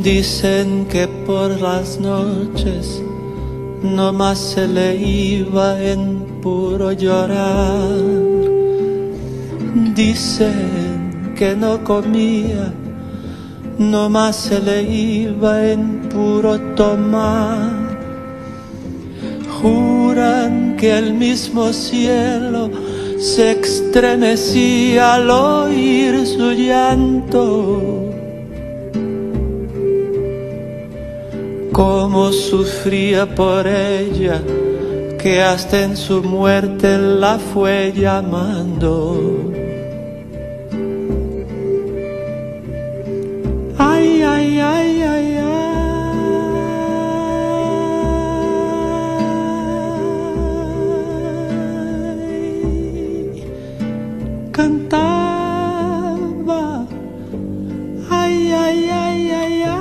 Dicen que por las noches nomás se le iba en puro llorar. Dicen que no comía, nomás se le iba en puro tomar. Juran que el mismo cielo se estremecía al oír su llanto. Cómo sufría por ella, que hasta en su muerte la fue llamando. Ay, ay, ay, ay, ay. Cantaba. Ay, ay, ay, ay, ay.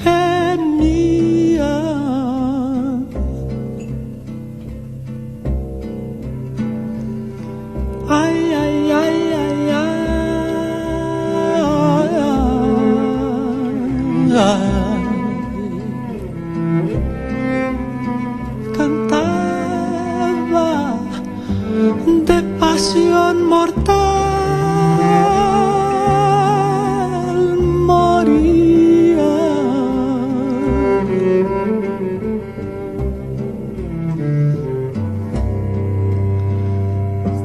Gemía. Ay, ay, ay, ay, ay. Cantaba de pasión mortal, moría.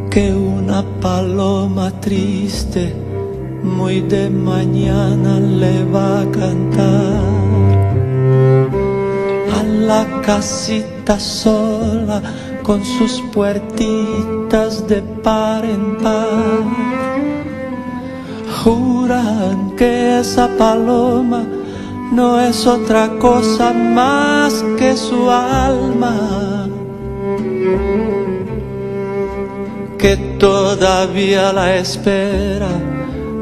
Que una paloma triste muy de mañana le va a cantar a la casita sola con sus puertitas de par en par. Juran que esa paloma no es otra cosa más que su alma, que todavía la espera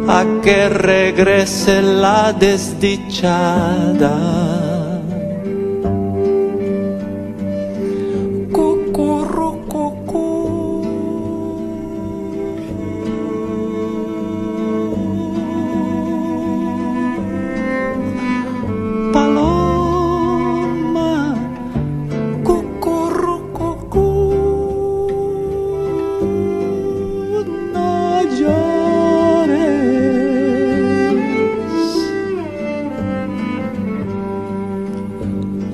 a que regrese la desdichada. Paloma, cucurrucucú, no llores.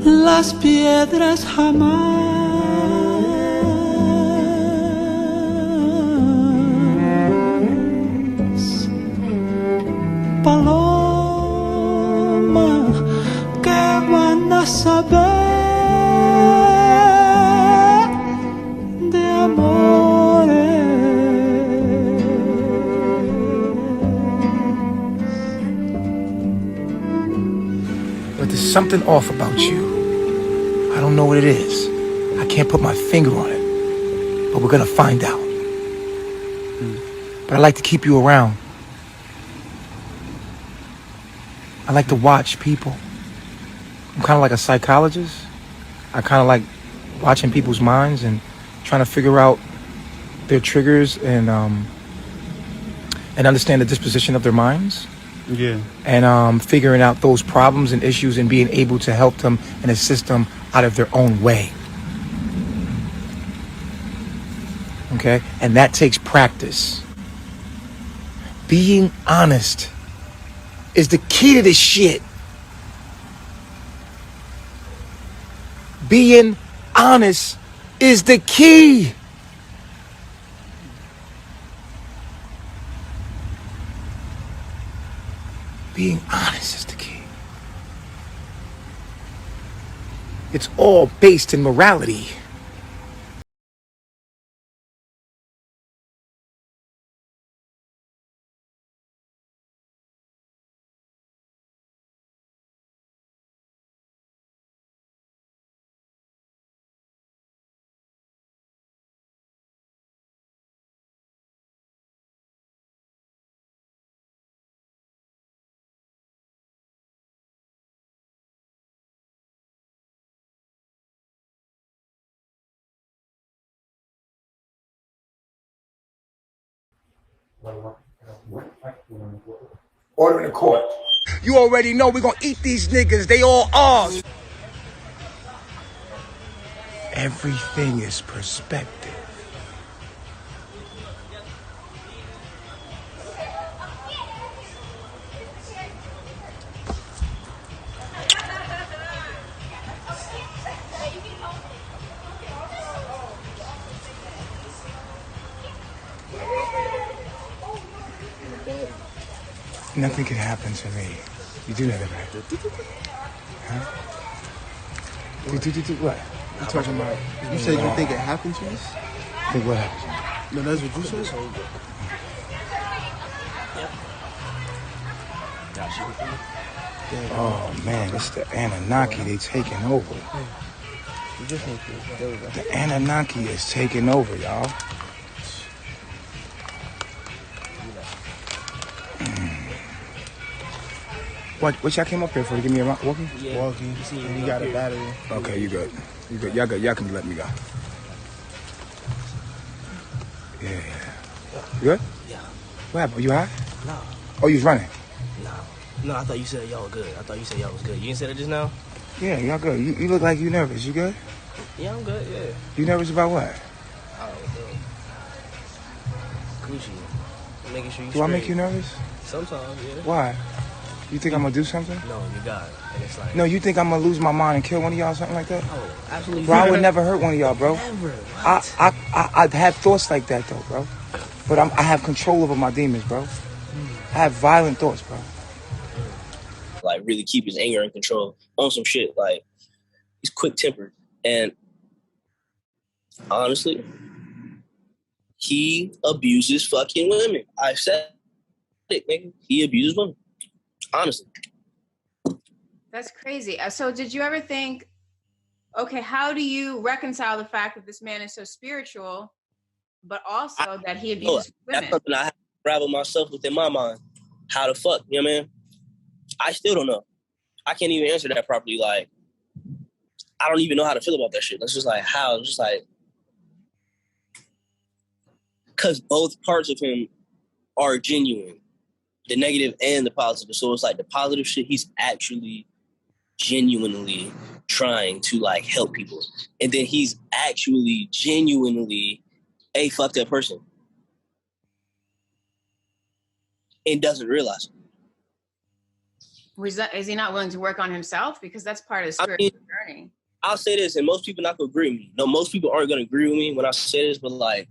Las piedras jamás paloma, ¿qué van a saber de amores? But there's something off about you. I don't know what it is. I can't put my finger on it, but we're gonna find out. But I like to keep you around. I like to watch people. I'm kind of like a psychologist. I kind of like watching people's minds and trying to figure out their triggers and understand the disposition of their minds. Yeah. And figuring out those problems and issues and being able to help them and assist them out of their own way. Okay? And that takes practice. Being honest is the key to this shit. Being honest is the key. Being honest is the key. It's all based in morality. Order in the court. You already know we're gonna eat these niggas. They all ours. Everything is perspective. Nothing can happen to me. You do that, right? Huh? What? You talking about? You said you think it happened to you? Think what happened? No, that's what you said. Oh man, it's the Anunnaki. They taking over. The Anunnaki is taking over, y'all. What y'all came up here for? To give me a walkie? Yeah. Walking. And you got a battery. Okay, you good. You good. Y'all good. Y'all can let me go. Yeah. You good? Yeah. What happened? You high? No. Oh, you was running? No, I thought you said y'all were good. I thought you said y'all was good. You didn't say that just now? Yeah, y'all good. You look like you nervous. You good? Yeah, I'm good, yeah. You nervous about what? Oh, no. Gucci. Making sure you Do I make you nervous? Sometimes, yeah. Why? You think I'm gonna do something? No, you got it. And it's like... No, you think I'm gonna lose my mind and kill one of y'all or something like that? Oh, absolutely. Bro, I would never hurt one of y'all, bro. Never. What? I have thoughts like that though, bro. But I have control over my demons, bro. I have violent thoughts, bro. Like, really keep his anger in control on some shit. Like, he's quick-tempered. And honestly, he abuses fucking women. I said it, nigga. He abuses women. Honestly. That's crazy. So did you ever think, okay, how do you reconcile the fact that this man is so spiritual, but also that he abuses women? That's something I have to grapple myself within my mind. How the fuck, you know what I mean? I still don't know. I can't even answer that properly. Like, I don't even know how to feel about that shit. That's just like, how? It's just like, because both parts of him are genuine, the negative and the positive. So it's like the positive shit, he's actually genuinely trying to like help people. And then he's actually genuinely a fucked up person and doesn't realize it. Is he not willing to work on himself? Because that's part of the spiritual journey. I'll say this, and most people not gonna agree with me. No, most people aren't gonna agree with me when I say this, but like,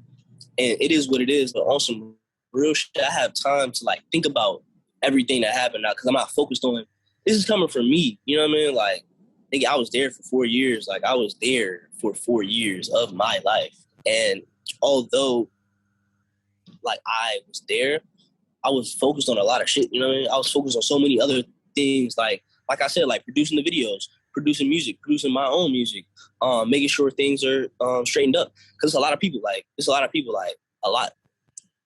and it is what it is. But on some real shit, I have time to like think about everything that happened now because I'm not focused on this is coming from me. You know what I mean? Like, nigga, I was there for 4 years. Like, I was there for 4 years of my life. And although like I was there, I was focused on a lot of shit. You know what I mean? I was focused on so many other things, like I said, like producing the videos, producing music, producing my own music, making sure things are straightened up. Because a lot of people, a lot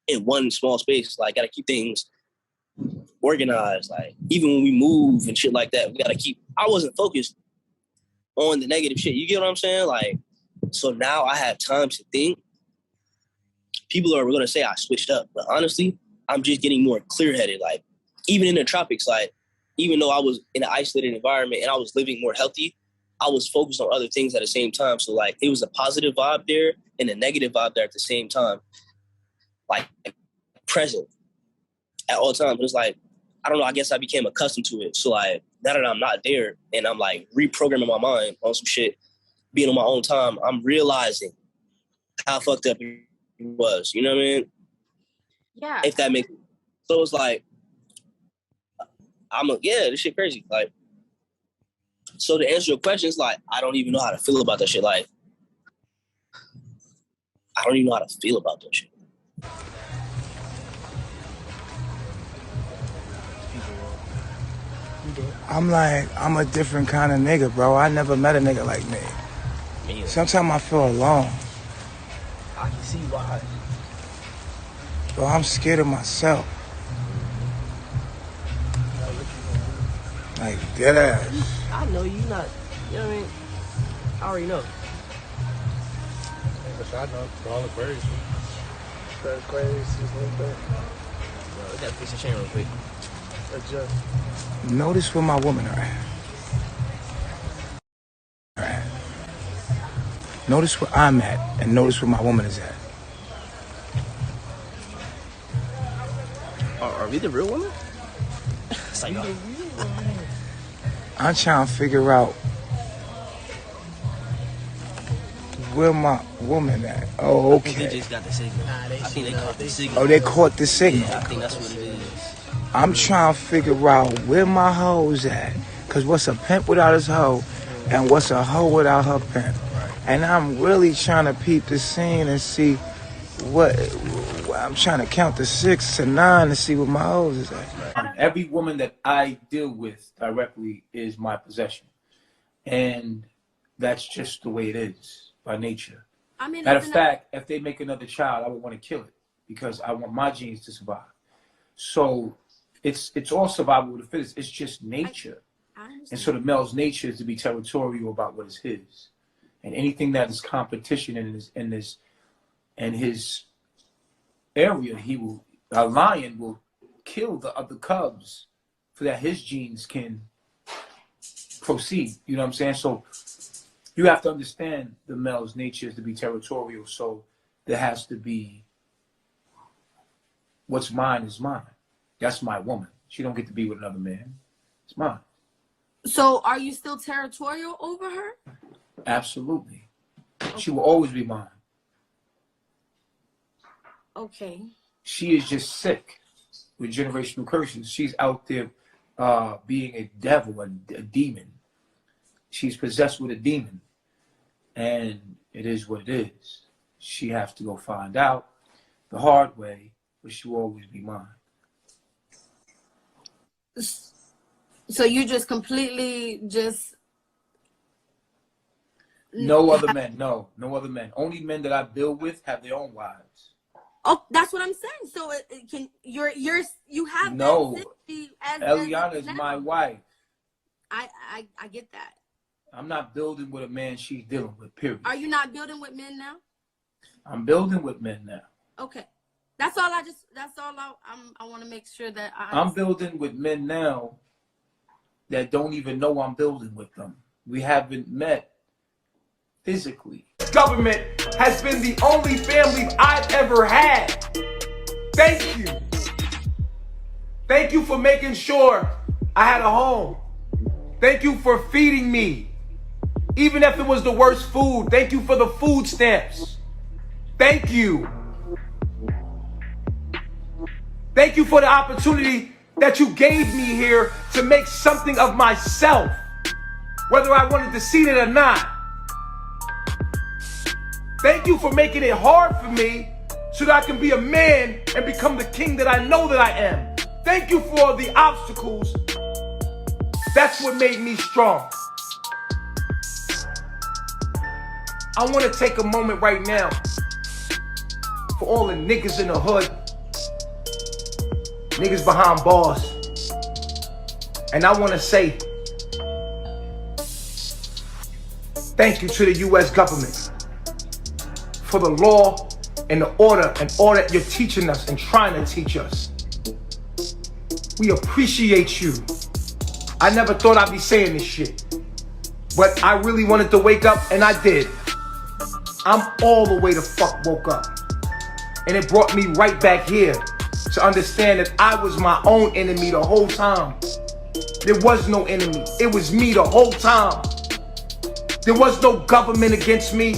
in one small space. Like, gotta keep things organized. Like, even when we move and shit like that, we gotta keep. I wasn't focused on the negative shit. You get what I'm saying? Like, so now I have time to think. People are gonna say I switched up, but honestly, I'm just getting more clear-headed. Like, even in the tropics, like, even though I was in an isolated environment and I was living more healthy, I was focused on other things at the same time. So, like, it was a positive vibe there and a negative vibe there at the same time. Like, present at all times. But it's like, I don't know, I guess I became accustomed to it. So, like, now that I'm not there and I'm, like, reprogramming my mind on some shit, being on my own time, I'm realizing how fucked up it was. You know what I mean? Yeah. If that makes sense. So it's like, this shit crazy. Like, so to answer your question, it's like, I don't even know how to feel about that shit. Like, I don't even know how to feel about that shit. I'm a different kind of nigga, bro. I never met a nigga like me. Sometimes I feel alone. I can see why. Bro, I'm scared of myself. Like, dead ass. I know you not, you know what I mean? I already know. I know, for all Aquarius. That's crazy. Just like that. We gotta fix the chain real quick. Adjust. Notice where my women are at. Notice where I'm at, and notice where my woman is at. Are we the real woman? I'm trying to figure out where my woman at. Oh, I think they okay. just got the signal. I think they caught the signal. Oh, they caught the signal. Yeah, I think that's what it is. I'm trying to figure out where my hoes at. Cause what's a pimp without his hoe, and what's a hoe without her pimp? And I'm really trying to peep the scene and see what. I'm trying to count the 6 to 9 to see where my hoes is at. Every woman that I deal with directly is my possession, and that's just the way it is by nature. I mean, Matter of fact, if they make another child, I would want to kill it because I want my genes to survive. So it's all survival of the fittest. It's just nature. And so the male's nature is to be territorial about what is his. And anything that is competition in his area, a lion will kill the other cubs so that his genes can proceed. You know what I'm saying? So you have to understand the male's nature is to be territorial. So there has to be what's mine is mine. That's my woman. She don't get to be with another man. It's mine. So are you still territorial over her? Absolutely. She will always be mine. Okay. She is just sick with generational curses. She's out there being a devil, a demon. She's possessed with a demon. And it is what it is. She has to go find out the hard way, but she will always be mine. So you just completely just... No other men. No other men. Only men that I build with have their own wives. Oh, that's what I'm saying. So you have no. that sympathy as Eliana is my wife. I get that. I'm not building with a man she's dealing with, period. Are you not building with men now? I'm building with men now. Okay. That's all I want to make sure that I'm building with men now that don't even know I'm building with them. We haven't met physically. Government has been the only family I've ever had. Thank you. Thank you for making sure I had a home. Thank you for feeding me. Even if it was the worst food, thank you for the food stamps. Thank you. Thank you for the opportunity that you gave me here to make something of myself, whether I wanted to see it or not. Thank you for making it hard for me so that I can be a man and become the king that I know that I am. Thank you for the obstacles. That's what made me strong. I want to take a moment right now for all the niggas in the hood, niggas behind bars. And I want to say thank you to the U.S. government for the law and the order and all that you're teaching us and trying to teach us. We appreciate you. I never thought I'd be saying this shit, but I really wanted to wake up and I did. I'm all the way the fuck woke up. And it brought me right back here to understand that I was my own enemy the whole time. There was no enemy. It was me the whole time. There was no government against me.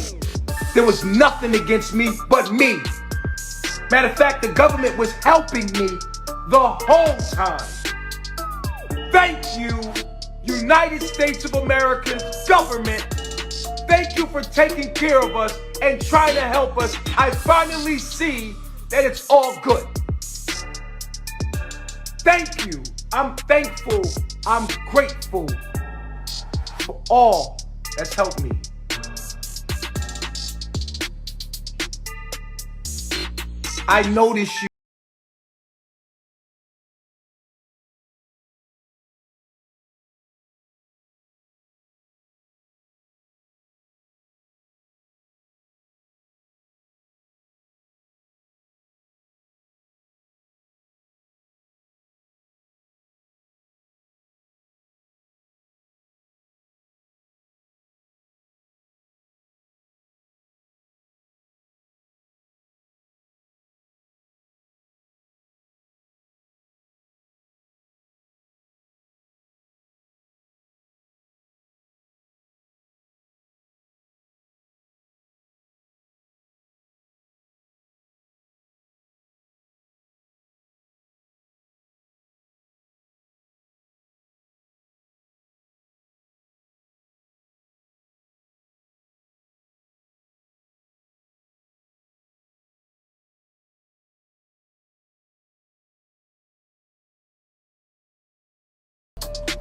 There was nothing against me but me. Matter of fact, the government was helping me the whole time. Thank you, United States of America's government. Thank you for taking care of us and trying to help us. I finally see that it's all good. Thank you. I'm thankful. I'm grateful for all that's helped me. I notice you.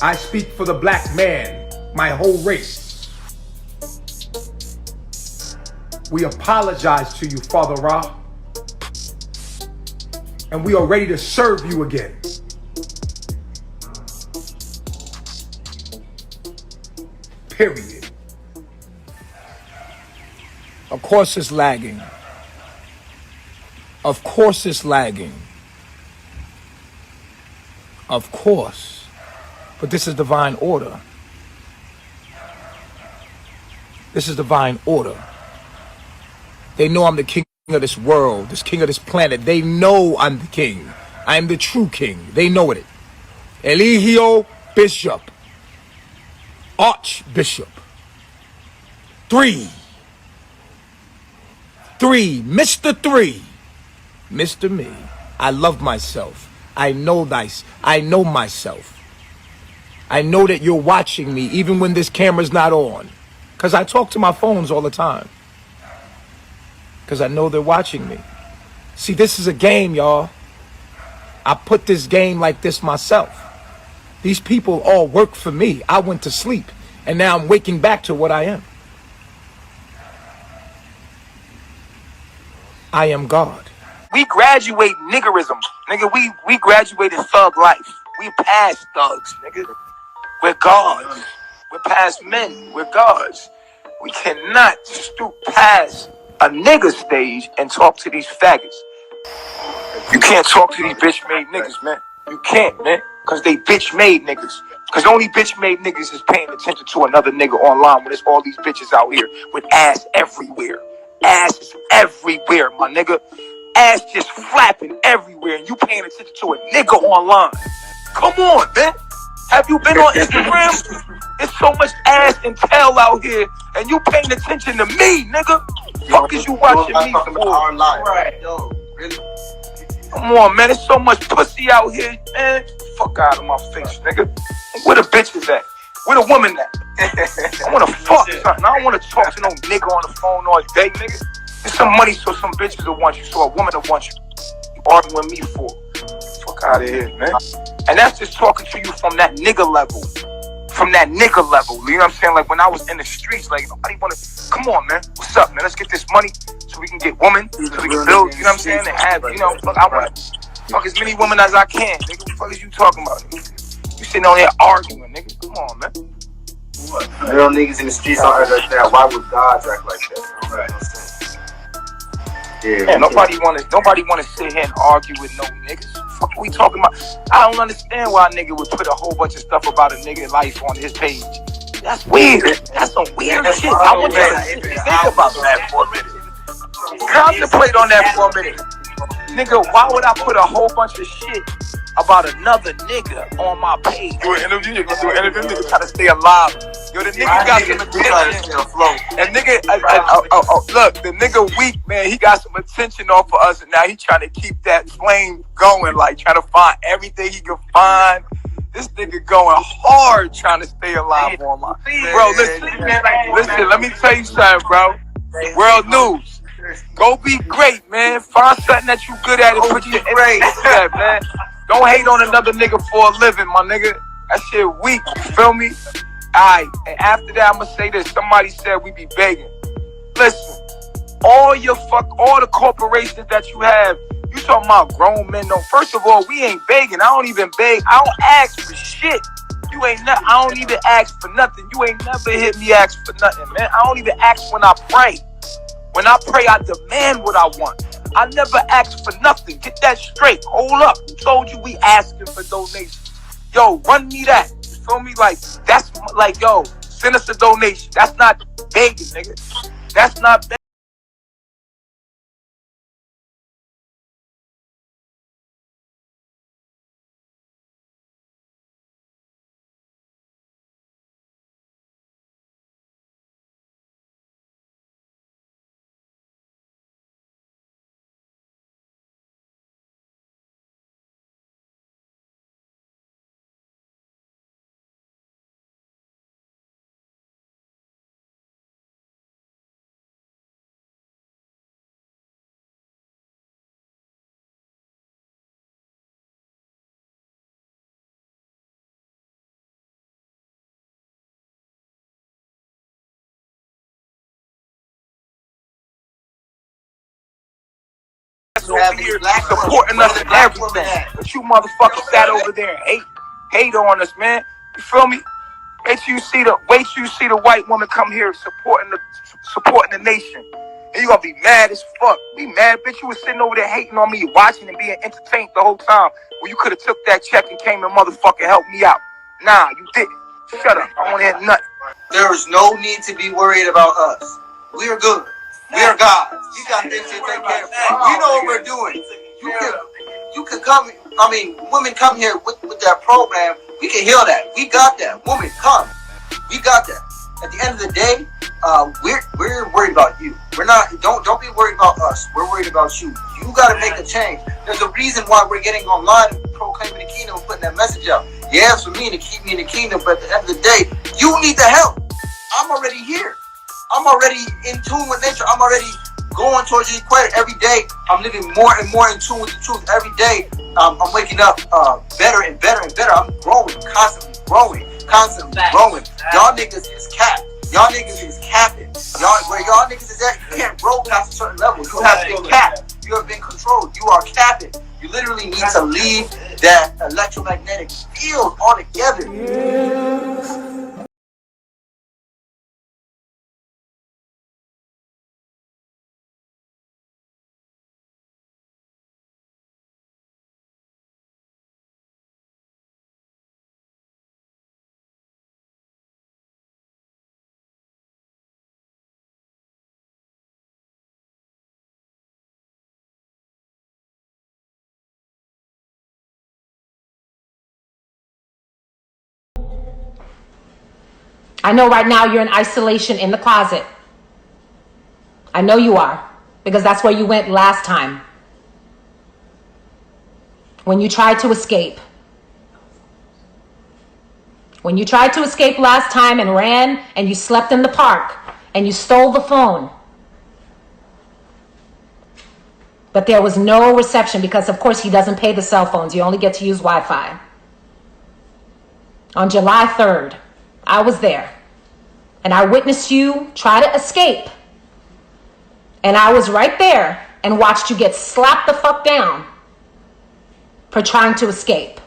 I speak for the black man, my whole race. We apologize to you, Father Ra, and we are ready to serve you again. Period. Of course it's lagging. Of course it's lagging. Of course. But this is divine order. This is divine order. They know I'm the king of this world, this king of this planet. They know I'm the king. I am the true king. They know it. Eligio Bishop. Archbishop. 3. Mr. 3. Mr. Me. I love myself. I know myself. I know that you're watching me even when this camera's not on. Because I talk to my phones all the time. Because I know they're watching me. See, this is a game, y'all. I put this game like this myself. These people all work for me. I went to sleep, and now I'm waking back to what I am. I am God. We graduate niggerism. Nigga, we graduated thug life. We past thugs, nigga. We're gods. We're past men. We're gods. We cannot stoop past a nigga stage and talk to these faggots. You can't talk to these bitch-made niggas, man. You can't, man. Because they bitch-made niggas. Because only bitch-made niggas is paying attention to another nigga online when there's all these bitches out here with ass everywhere. Ass is everywhere, my nigga. Ass just flapping everywhere, and you paying attention to a nigga online. Come on, man. Have you been on Instagram? It's so much ass and tail out here, and you paying attention to me, nigga. Fuck is you watching me for? Right, yo, really? Come on, man. There's so much pussy out here, man. Fuck out of my face, nigga. Where the bitches at? Where the woman at? I wanna fuck something. I don't wanna talk to no nigga on the phone all day, nigga. There's some money so some bitches will want you, so a woman will want you. You arguing with me for? Fuck out of here, man. And that's just talking to you from that nigga level. From that nigga level. You know what I'm saying? Like when I was in the streets, like nobody wanna, come on, man. What's up, man? Let's get this money so we can get women, so we can build, you know what I'm saying? And have, you know, fuck, I wanna fuck as many women as I can, nigga. What the fuck is you talking about, nigga? You sitting on there arguing, nigga. Come on, man. What? Real niggas in the streets don't understand. Why would God act like that? Right. Yeah, nobody wanna sit here and argue with no niggas. Fuck are we talking about? I don't understand why a nigga would put a whole bunch of stuff about a nigga life on his page. That's weird. That's some weird shit. I want you to think about that for a minute. Contemplate on that for a minute. Nigga, why would I put a whole bunch of shit about another nigga on my page? Do an interview, you're gonna do an interview, nigga try to stay alive. Yo, the nigga got some attention. And nigga, look, the nigga weak, man, he got some attention off of us, and now he trying to keep that flame going, like trying to find everything he can find. This nigga going hard trying to stay alive on my. Bro, listen, let me tell you something, bro. World news. Go be great, man. Find something that you good at and put your energy into that, man. Don't hate on another nigga for a living, my nigga. That shit weak, you feel me? Alright, and after that, I'ma say this. Somebody said we be begging. Listen, all the corporations that you have, you talking about grown men. No, first of all, we ain't begging. I don't even beg. I don't ask for shit. I don't even ask for nothing. You ain't never hit me ask for nothing, man. I don't even ask when I pray. When I pray, I demand what I want. I never ask for nothing. Get that straight. Hold up. Who told you we asking for donations? Yo, run me that. You feel me? Like, that's like, yo, send us a donation. That's not begging, nigga. That's not begging. you have any black supporting us and everything. But you motherfuckers sat over there and hate on us, man. You feel me? Wait till you see the white woman come here supporting the nation. And you gonna be mad as fuck. Be mad, bitch. You was sitting over there hating on me, watching and being entertained the whole time. Well, you could have took that check and came and motherfucking helped me out. Nah, you didn't. Shut up. I don't want to hear nothing. There is no need to be worried about us. We are good. We are God. You got things to take care of. We know what we're doing. You can come. I mean, women come here with that program. We can heal that. We got that. Women, come. We got that. At the end of the day, we're worried about you. We're not. Don't be worried about us. We're worried about you. You got to make a change. There's a reason why we're getting online and proclaiming the kingdom and putting that message out. Yeah, it's for me to keep me in the kingdom, but at the end of the day, you need the help. I'm already here. I'm already in tune with nature. I'm already going towards the equator every day. I'm living more and more in tune with the truth every day. I'm waking up better and better and better. I'm growing, constantly growing. Y'all niggas is capped. Y'all niggas is capping. Where y'all niggas is at, you can't grow past a certain level. You have been capped. You have been controlled. You are capping. You literally need to leave that electromagnetic field altogether. I know right now you're in isolation in the closet. I know you are, because that's where you went last time. When you tried to escape. When you tried to escape last time and ran and you slept in the park and you stole the phone. But there was no reception because, of course, he doesn't pay the cell phones. You only get to use Wi-Fi. On July 3rd, I was there. And I witnessed you try to escape. And I was right there and watched you get slapped the fuck down for trying to escape.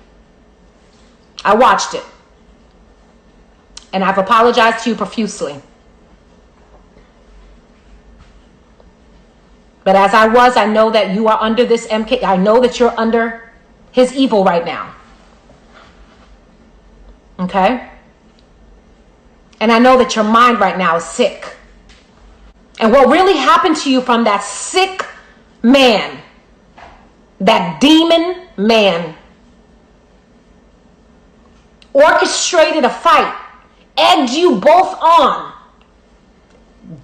I watched it. And I've apologized to you profusely. But as I know that you are under this MK. I know that you're under his evil right now. Okay? And I know that your mind right now is sick. And what really happened to you from that sick man, that demon man, orchestrated a fight, egged you both on,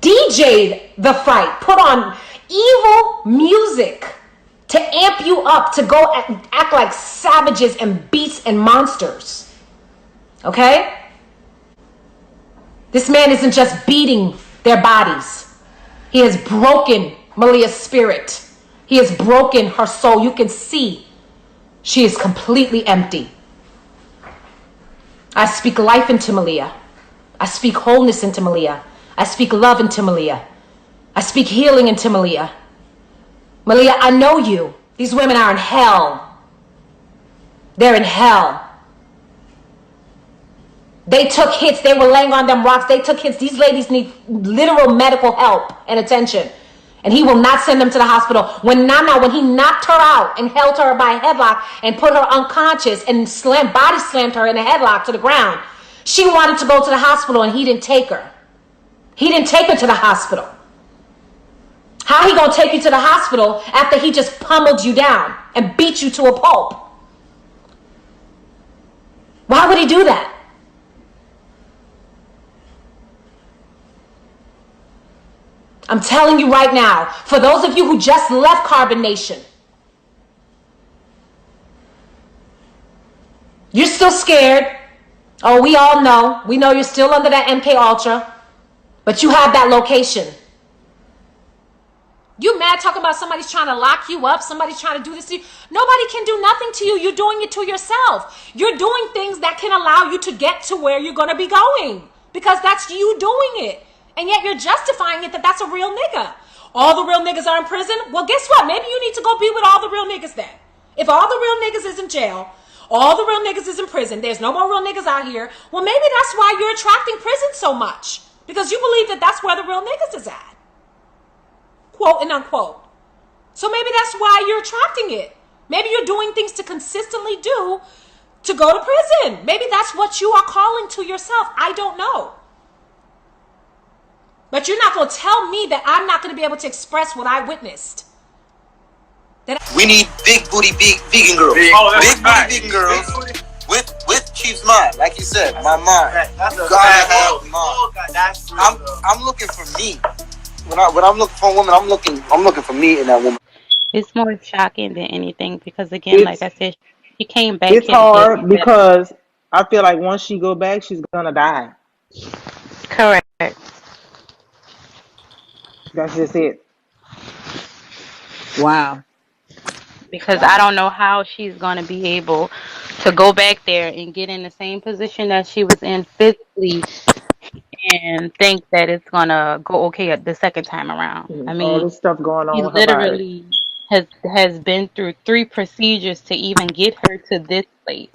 DJ'd the fight, put on evil music to amp you up to go act like savages and beasts and monsters. Okay? This man isn't just beating their bodies. He has broken Malia's spirit. He has broken her soul. You can see she is completely empty. I speak life into Malia. I speak wholeness into Malia. I speak love into Malia. I speak healing into Malia. Malia, I know you. These women are in hell. They're in hell. They took hits. They were laying on them rocks. They took hits. These ladies need literal medical help and attention. And he will not send them to the hospital. When he knocked her out and held her by a headlock and put her unconscious and body slammed her in a headlock to the ground, she wanted to go to the hospital and he didn't take her. He didn't take her to the hospital. How he gonna take you to the hospital after he just pummeled you down and beat you to a pulp? Why would he do that? I'm telling you right now, for those of you who just left Carbon Nation, you're still scared. Oh, we all know. We know you're still under that MK Ultra, but you have that location. You mad talking about somebody's trying to lock you up, somebody's trying to do this to you. Nobody can do nothing to you. You're doing it to yourself. You're doing things that can allow you to get to where you're going to be going because that's you doing it. And yet you're justifying it that that's a real nigga. All the real niggas are in prison? Well, guess what? Maybe you need to go be with all the real niggas then. If all the real niggas is in jail, all the real niggas is in prison, there's no more real niggas out here, well, maybe that's why you're attracting prison so much. Because you believe that that's where the real niggas is at. Quote and unquote. So maybe that's why you're attracting it. Maybe you're doing things to consistently do to go to prison. Maybe that's what you are calling to yourself. I don't know. But you're not going to tell me that I'm not going to be able to express what I witnessed. We need big booty vegan girls. Big booty vegan girls with Chief's mind, like you said, my mind. Gotta have mine. I'm looking for me. When I'm looking for a woman, I'm looking for me in that woman. It's more shocking than anything because, again, like I said, she came back It's here to get hard because I feel like once she go back, she's gonna die. correct. That's just it. Wow. Because I don't know how she's going to be able to go back there and get in the same position that she was in physically and think that it's going to go okay at the second time around. I All mean, this stuff going he on with her body. literally has been through 3 procedures to even get her to this place.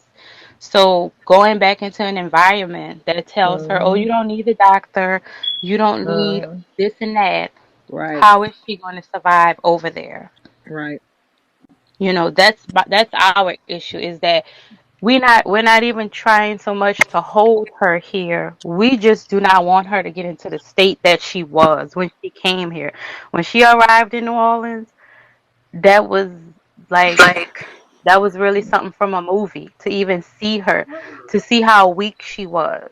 So going back into an environment that tells her, oh, you don't need a doctor, you don't need this and that. Right. How is she going to survive over there? Right. You know, that's our issue, is that we're not even trying so much to hold her here. We just do not want her to get into the state that she was when she came here. When she arrived in New Orleans, that was that was really something from a movie, to even see her, to see how weak she was.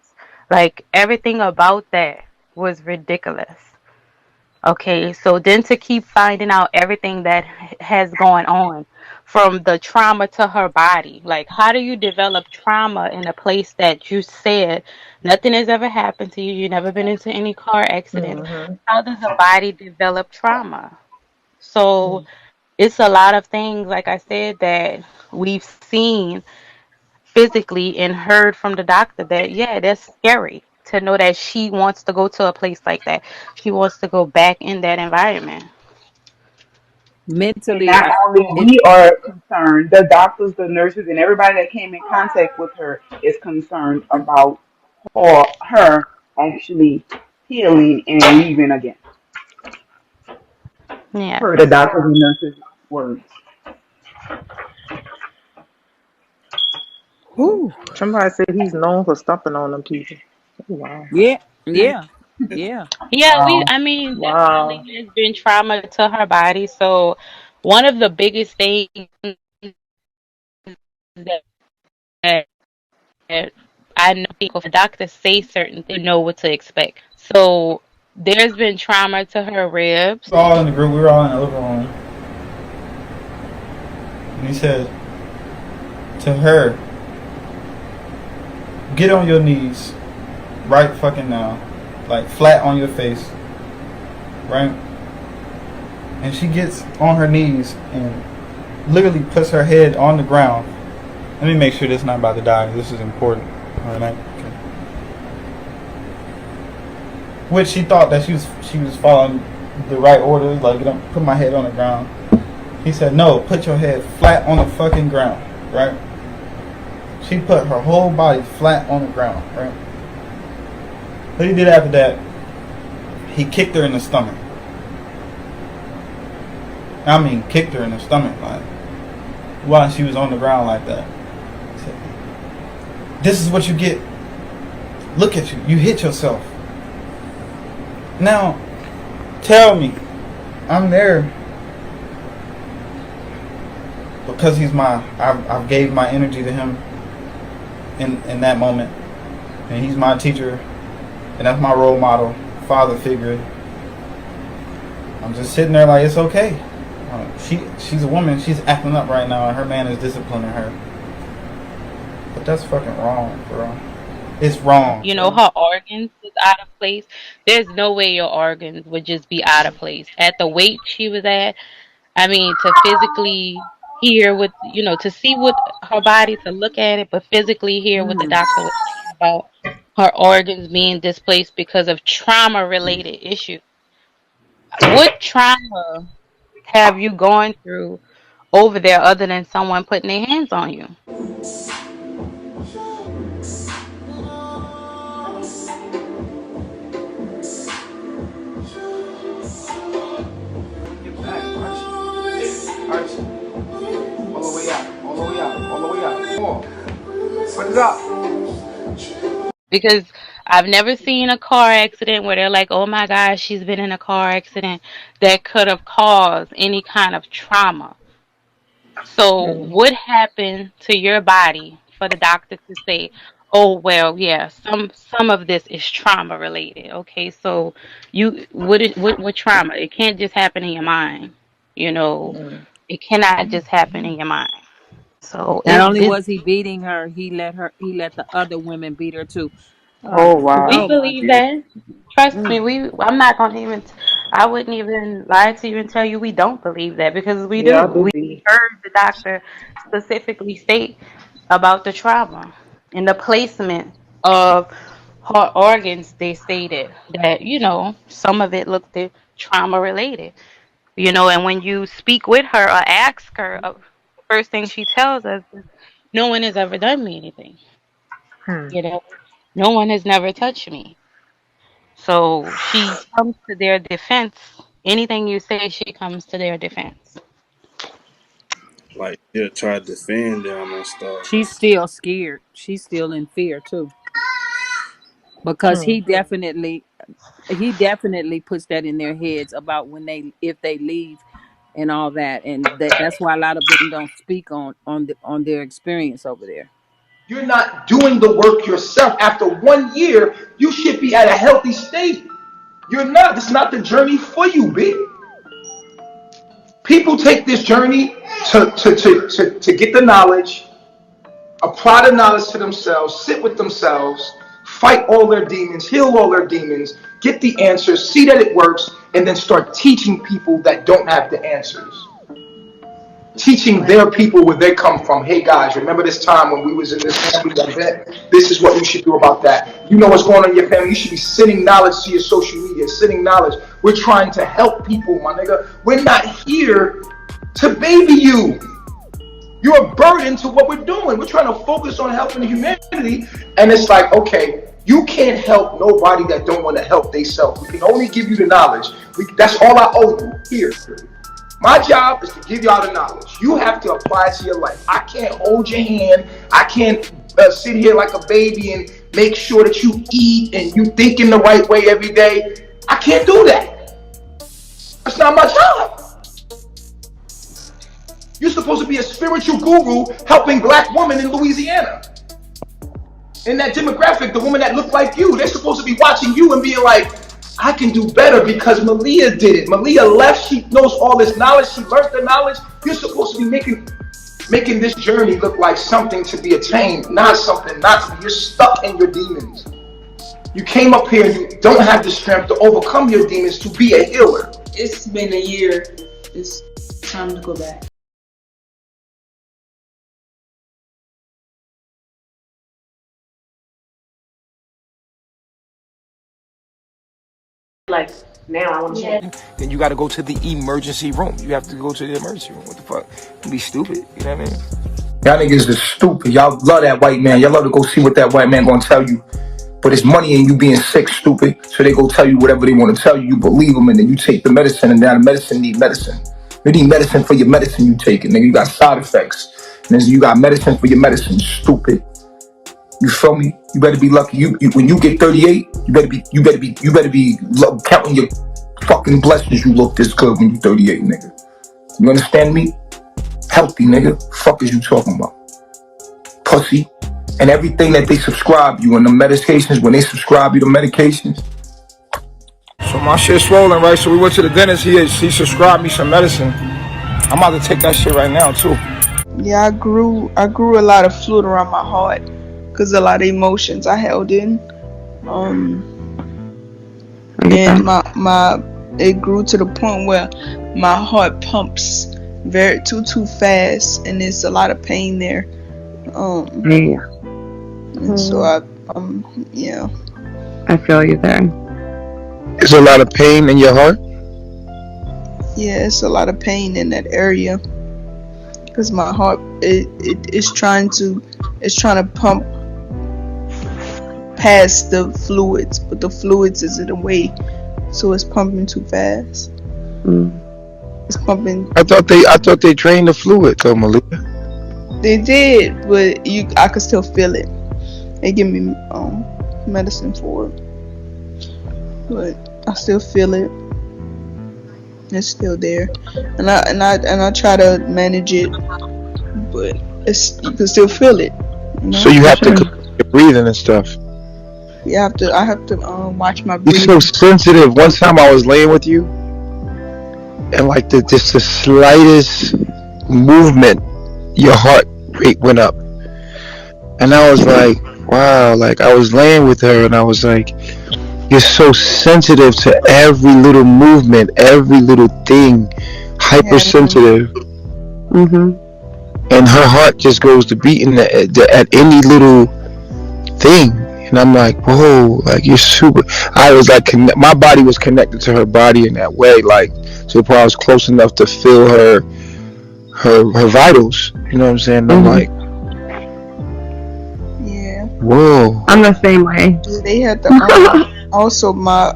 Like, everything about that was ridiculous. Okay, so then to keep finding out everything that has gone on, from the trauma to her body. Like, how do you develop trauma in a place that you said nothing has ever happened to you? You've never been into any car accident. How does a body develop trauma? So it's a lot of things, like I said, that we've seen physically and heard from the doctor that, yeah, that's scary to know that she wants to go to a place like that. She wants to go back in that environment. Mentally, not only we are concerned, the doctors, the nurses, and everybody that came in contact with her is concerned about her actually healing and leaving again. Yeah. Per the doctors and nurses' words. Whew. Somebody said he's known for stomping on them people. Oh, wow. Yeah. Yeah, I mean, definitely there's been trauma to her body. So one of the biggest things that I know, if the doctors say certain things, you know what to expect. So there's been trauma to her ribs. We were all in the group. We were all in the living room. And he said to her, get on your knees right fucking now. Like, flat on your face. Right? And she gets on her knees and literally puts her head on the ground. Let me make sure this is not about to die. This is important. Alright? Okay. Which she thought that she was following the right order. Like, put my head on the ground. He said, no, put your head flat on the fucking ground. Right? She put her whole body flat on the ground. Right? What he did after that, he kicked her in the stomach. I mean, kicked her in the stomach, like, while she was on the ground like that. He said, this is what you get. Look at you. You hit yourself. Now, tell me, I'm there because he's I've gave my energy to him in that moment, and he's my teacher. And that's my role model, father figure. I'm just sitting there like, it's okay. She's a woman. She's acting up right now, and her man is disciplining her. But that's fucking wrong, bro. It's wrong. You know, her organs was out of place. There's no way your organs would just be out of place. At the weight she was at, I mean, to physically hear what, to see what her body, to look at it, but physically hear what the doctor was saying about her organs being displaced because of trauma-related issues. What trauma have you gone through over there other than someone putting their hands on you? Get back, Archie. All the way out. All the way out. All the way out. Come on. Put it up. Because I've never seen a car accident where they're like, oh my gosh, she's been in a car accident that could have caused any kind of trauma. So, what happened to your body for the doctor to say, "Oh well, yeah, some of this is trauma related." Okay, so what trauma? It can't just happen in your mind. You know, it cannot just happen in your mind. So Not it's only it's was he beating her, he let the other women beat her too. Oh wow. we Oh my believe goodness. that. Trust me, I'm not gonna even. I wouldn't even lie to you and tell you we don't believe that because we Yeah, I do. We believe. heard the doctor specifically state about the trauma and the placement of her organs. They stated that some of it looked at trauma related. And when you speak with her or ask her, the first thing she tells us is, "No one has ever done me anything. You know, no one has never touched me." So she comes to their defense. Anything you say, she comes to their defense. Like he'll try to defend them and stuff. She's still scared. She's still in fear too. Because he definitely puts that in their heads about if they leave and all that. And that's why a lot of them don't speak on their experience over there. You're not doing the work yourself. After 1 year, you should be at a healthy state. You're not. This is not the journey for you, B. People take this journey to get the knowledge, apply the knowledge to themselves, sit with themselves, fight all their demons, heal all their demons, get the answers, see that it works, and then start teaching people that don't have the answers. Teaching their people where they come from. Hey guys, remember this time when we was in this family event? This is what you should do about that. You know what's going on in your family. You should be sending knowledge to your social media, sending knowledge. We're trying to help people, my nigga. We're not here to baby you. You're a burden to what we're doing. We're trying to focus on helping the humanity. And it's like, okay, you can't help nobody that don't want to help themselves. We can only give you the knowledge. That's all I owe you here. My job is to give y'all the knowledge. You have to apply it to your life. I can't hold your hand. I can't sit here like a baby and make sure that you eat and you think in the right way every day. I can't do that. That's not my job. You're supposed to be a spiritual guru helping black women in Louisiana. In that demographic, the woman that looked like you, they're supposed to be watching you and being like, I can do better because Malia did it. Malia left, she knows all this knowledge, she learned the knowledge. You're supposed to be making this journey look like something to be attained, not something not to be. You're stuck in your demons. You came up here and you don't have the strength to overcome your demons to be a healer. It's been a year. It's time to go back. Like now, I want to change. Then you got to go to the emergency room. You have to go to the emergency room. What the fuck? You be stupid. You know what I mean? Y'all niggas is stupid. Y'all love that white man. Y'all love to go see what that white man gonna tell you. But it's money in you being sick, stupid. So they go tell you whatever they want to tell you. You believe them, and then you take the medicine, and now the medicine need medicine. You need medicine for your medicine you take it, nigga. You got side effects. And then you got medicine for your medicine, stupid. You feel me? You better be lucky. You when you get 38, you better be counting your fucking blessings. You look this good when you 38, nigga. You understand me? Healthy, nigga. Fuck is you talking about? Pussy. And everything that they subscribe you and the medications, when they subscribe you to medications. So my shit's swollen, right? So we went to the dentist. He subscribed me some medicine. I'm about to take that shit right now too. Yeah, I grew a lot of fluid around my heart because a lot of emotions I held in. And it grew to the point where my heart pumps too fast, and there's a lot of pain there. And so I feel you there. There's a lot of pain in your heart? Yeah, it's a lot of pain in that area because my heart it's trying to pump past the fluids, but the fluids is in a way, so it's pumping too fast. It's pumping. I thought they drained the fluid though, Malia. They did, but I could still feel it. They give me medicine for it, but I still feel it. It's still there, and I try to manage it, but you can still feel it. You know? So you have to control your breathing and stuff. I have to watch my You're breathing. so sensitive. One time I was laying with you, and like just the slightest movement, your heart rate went up, and I was like, wow. Like I was laying with her, and I was like, you're so sensitive to every little movement, every little thing, hypersensitive. And her heart just goes to beating at any little thing. And I'm like, whoa, like you're super. I was like, my body was connected to her body in that way, like so. Probably I was close enough to feel her vitals. You know what I'm saying? I'm like, yeah. Whoa. I'm the same way. They had to also my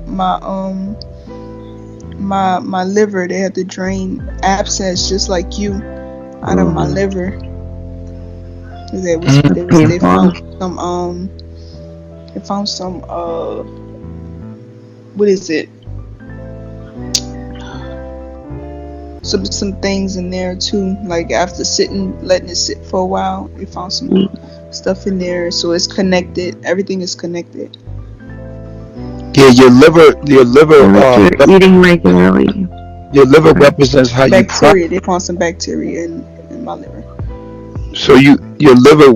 liver. They had to drain abscess just like you out of my liver. They found some what is it? Some things in there too. Like after letting it sit for a while, they found some stuff in there. So it's connected. Everything is connected. Yeah, your liver. You're eating regularly. Your liver represents how bacteria. They found some bacteria in my liver. So your liver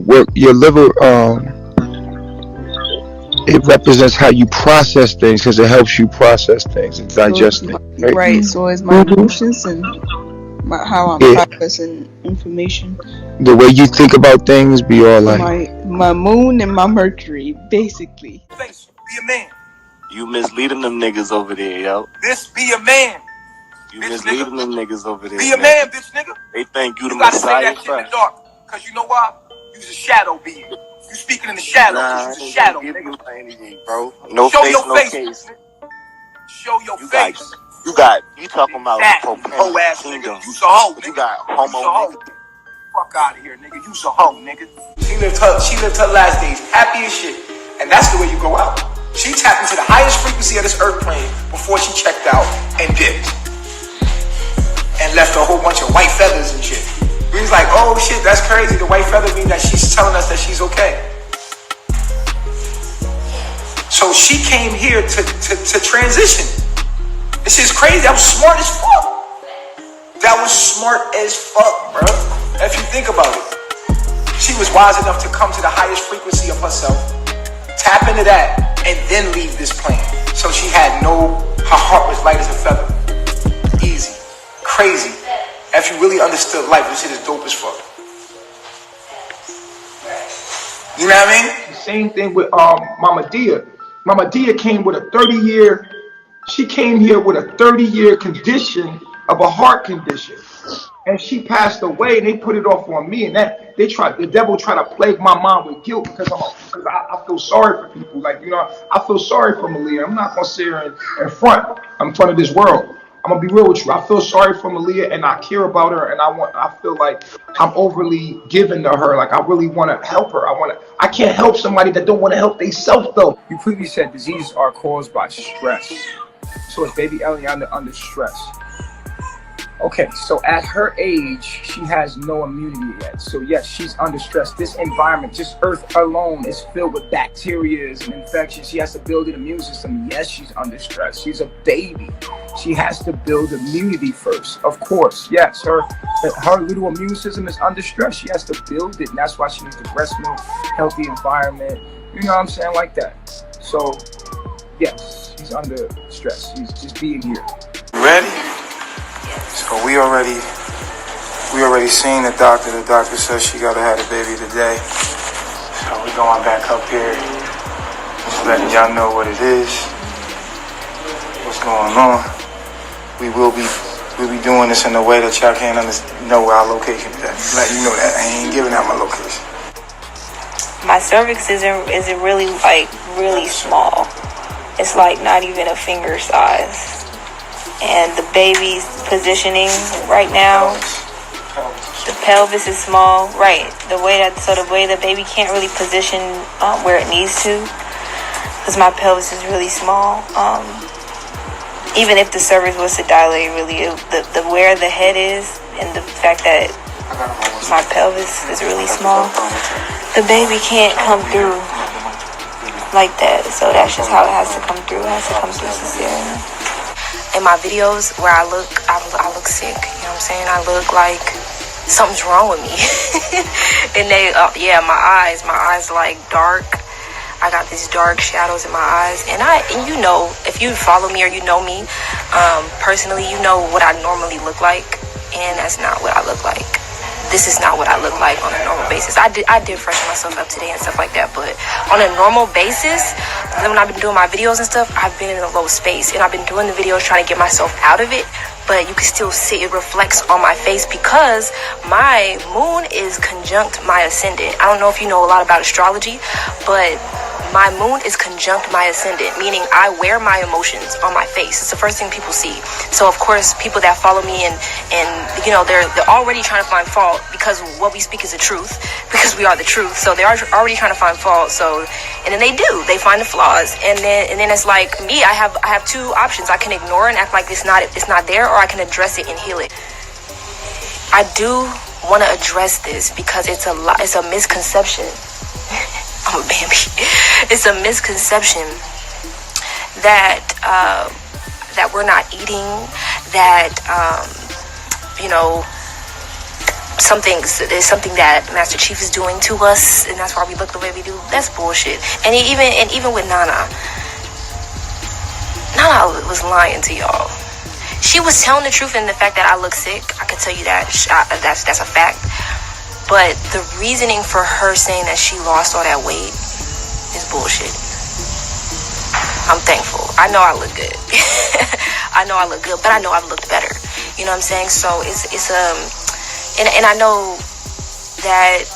it represents how you process things because it helps you process things and digest things. Right. So it's my emotions and how I'm processing information. The way you think about things be all like my moon and my Mercury, basically. Be a man. You misleading them niggas over there, yo. This be a man. You misleading them niggas over there. Be a man, bitch nigga. They think you the gotta say Messiah that shit in the dark. Cause you know why? You's a shadow being. You speaking in the shadow. Nah, You's a shadow, give nigga. you anything, bro. No Show face, your no face. case. Show your face. You talking about hoe ass nigga. You's a hoe, nigga. You got homo nigga. Fuck out of here, nigga. You's a hoe, nigga. She lived her last days happy as shit. And that's the way you go out. She tapped into the highest frequency of this earth plane before she checked out and dipped. And left a whole bunch of white feathers and shit. We was like, oh shit, that's crazy. The white feather means that she's telling us that she's okay. So she came here to transition. This is crazy. That was smart as fuck. That was smart as fuck, bro. If you think about it. She was wise enough to come to the highest frequency of herself, tap into that, and then leave this plane. So she had her heart was light as a feather. Easy. Crazy. If you really understood life, this shit is dope as fuck. You know what I mean? The same thing with Mama Dia. Mama Dia came with a 30-year, she came here with a 30-year condition of a heart condition. And she passed away, and they put it off on me. And that the devil tried to plague my mind with guilt because I feel sorry for people. Like, you know, I feel sorry for Malia. I'm not gonna sit her in front of this world. I'm gonna be real with you. I feel sorry for Malia, and I care about her, and I feel like I'm overly giving to her. Like I really want to help her. I can't help somebody that don't want to help themselves though. You previously said diseases are caused by stress. So is baby Eliana under stress? Okay, so at her age, she has no immunity yet. So yes, she's under stress. This environment, just Earth alone, is filled with bacteria and infections. She has to build an immune system. Yes, she's under stress. She's a baby. She has to build immunity first. Of course, yes, her little immune system is under stress. She has to build it, and that's why she needs the breast milk, healthy environment. You know what I'm saying? Like that. So yes, she's under stress. She's just being here. Ready? So we already seen the doctor. The doctor says she gotta have a baby today. So we going back up here, just letting y'all know what it is, what's going on. We will be We be doing this in a way that y'all can't know where our location is at. Let you know that I ain't giving out my location. My cervix isn't really like really small. It's like not even a finger size. And the baby's positioning right now, the pelvis is small, right? The way the baby can't really position where it needs to, because my pelvis is really small. Even if the cervix was to dilate, really, the where the head is and the fact that my pelvis is really small, the baby can't come through like that. So that's just how it has to come through. It has to come through cesarean. In my videos where I look sick, you know what I'm saying? I look like something's wrong with me. And my eyes like dark. I got these dark shadows in my eyes. And you know, if you follow me or you know me, personally, you know what I normally look like. And that's not what I look like. This is not what I look like on a normal basis. I did freshen myself up today and stuff like that, but on a normal basis, when I've been doing my videos and stuff, I've been in a low space, and I've been doing the videos trying to get myself out of it, but you can still see it reflects on my face because my moon is conjunct my ascendant. I don't know if you know a lot about astrology, but my moon is conjunct my ascendant, meaning I wear my emotions on my face. It's the first thing people see. So of course, people that follow me and you know, they're already trying to find fault because what we speak is the truth, because we are the truth. So they are already trying to find fault. So, and then they find the flaws. And then it's like me, I have two options. I can ignore and act like it's not there, or I can address it and heal it. I do want to address this because it's a misconception. I'm a baby. It's a misconception that we're not eating, that you know, there's something that Master Chief is doing to us, and that's why we look the way we do. That's bullshit. And even with Nana was lying to y'all. She was telling the truth in the fact that I look sick. I can tell you that. That's a fact. But the reasoning for her saying that she lost all that weight is bullshit. I'm thankful. I know I look good. I know I look good, but I know I've looked better. You know what I'm saying? So and I know that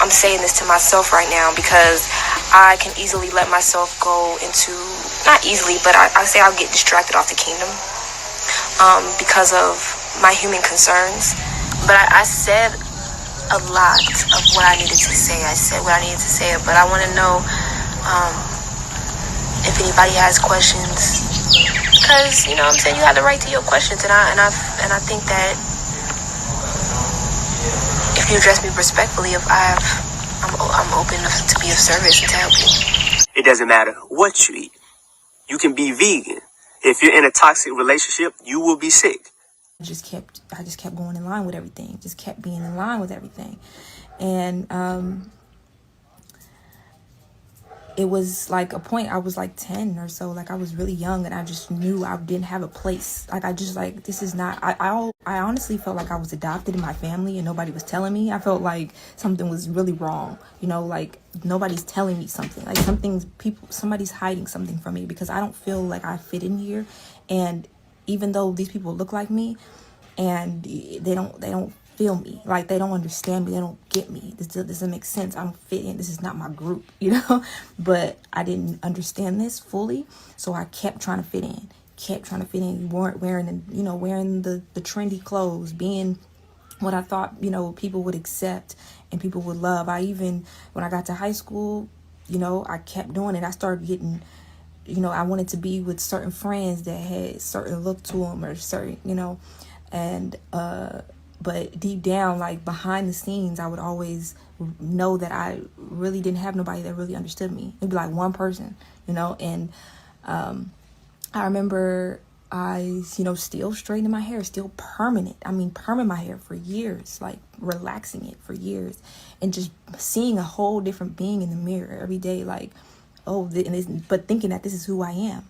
I'm saying this to myself right now because I can easily let myself go into, not easily, but I say I'll get distracted off the kingdom because of my human concerns. But I said a lot of what I needed to say. I said what I needed to say, but I want to know if anybody has questions, because you know what I'm saying, you have the right to your questions, and I think that if you address me respectfully, I'm open to be of service and to help you. It doesn't matter what you eat. You can be vegan. If you're in a toxic relationship, you will be sick. I just kept going in line with everything, just kept being in line with everything. And it was like a point, I was like 10 or so, like I was really young, and I just knew I didn't have a place. Like this is not, I honestly felt like I was adopted in my family and nobody was telling me. I felt like something was really wrong, you know, like nobody's telling me something, like somebody's hiding something from me, because I don't feel like I fit in here. And even though these people look like me, and they don't feel me, like they don't understand me, they don't get me, this doesn't make sense, I don't fit in, this is not my group, you know. But I didn't understand this fully, so I kept trying to fit in, wearing the trendy clothes, being what I thought, you know, people would accept and people would love. When I got to high school, you know, I kept doing it. I started getting, you know, I wanted to be with certain friends that had certain look to them or certain, you know, and but deep down, like behind the scenes, I would always know that I really didn't have nobody that really understood me. It'd be like one person, you know. And I remember still straightening my hair, still perming my hair for years, like relaxing it for years, and just seeing a whole different being in the mirror every day, like, but thinking that this is who I am.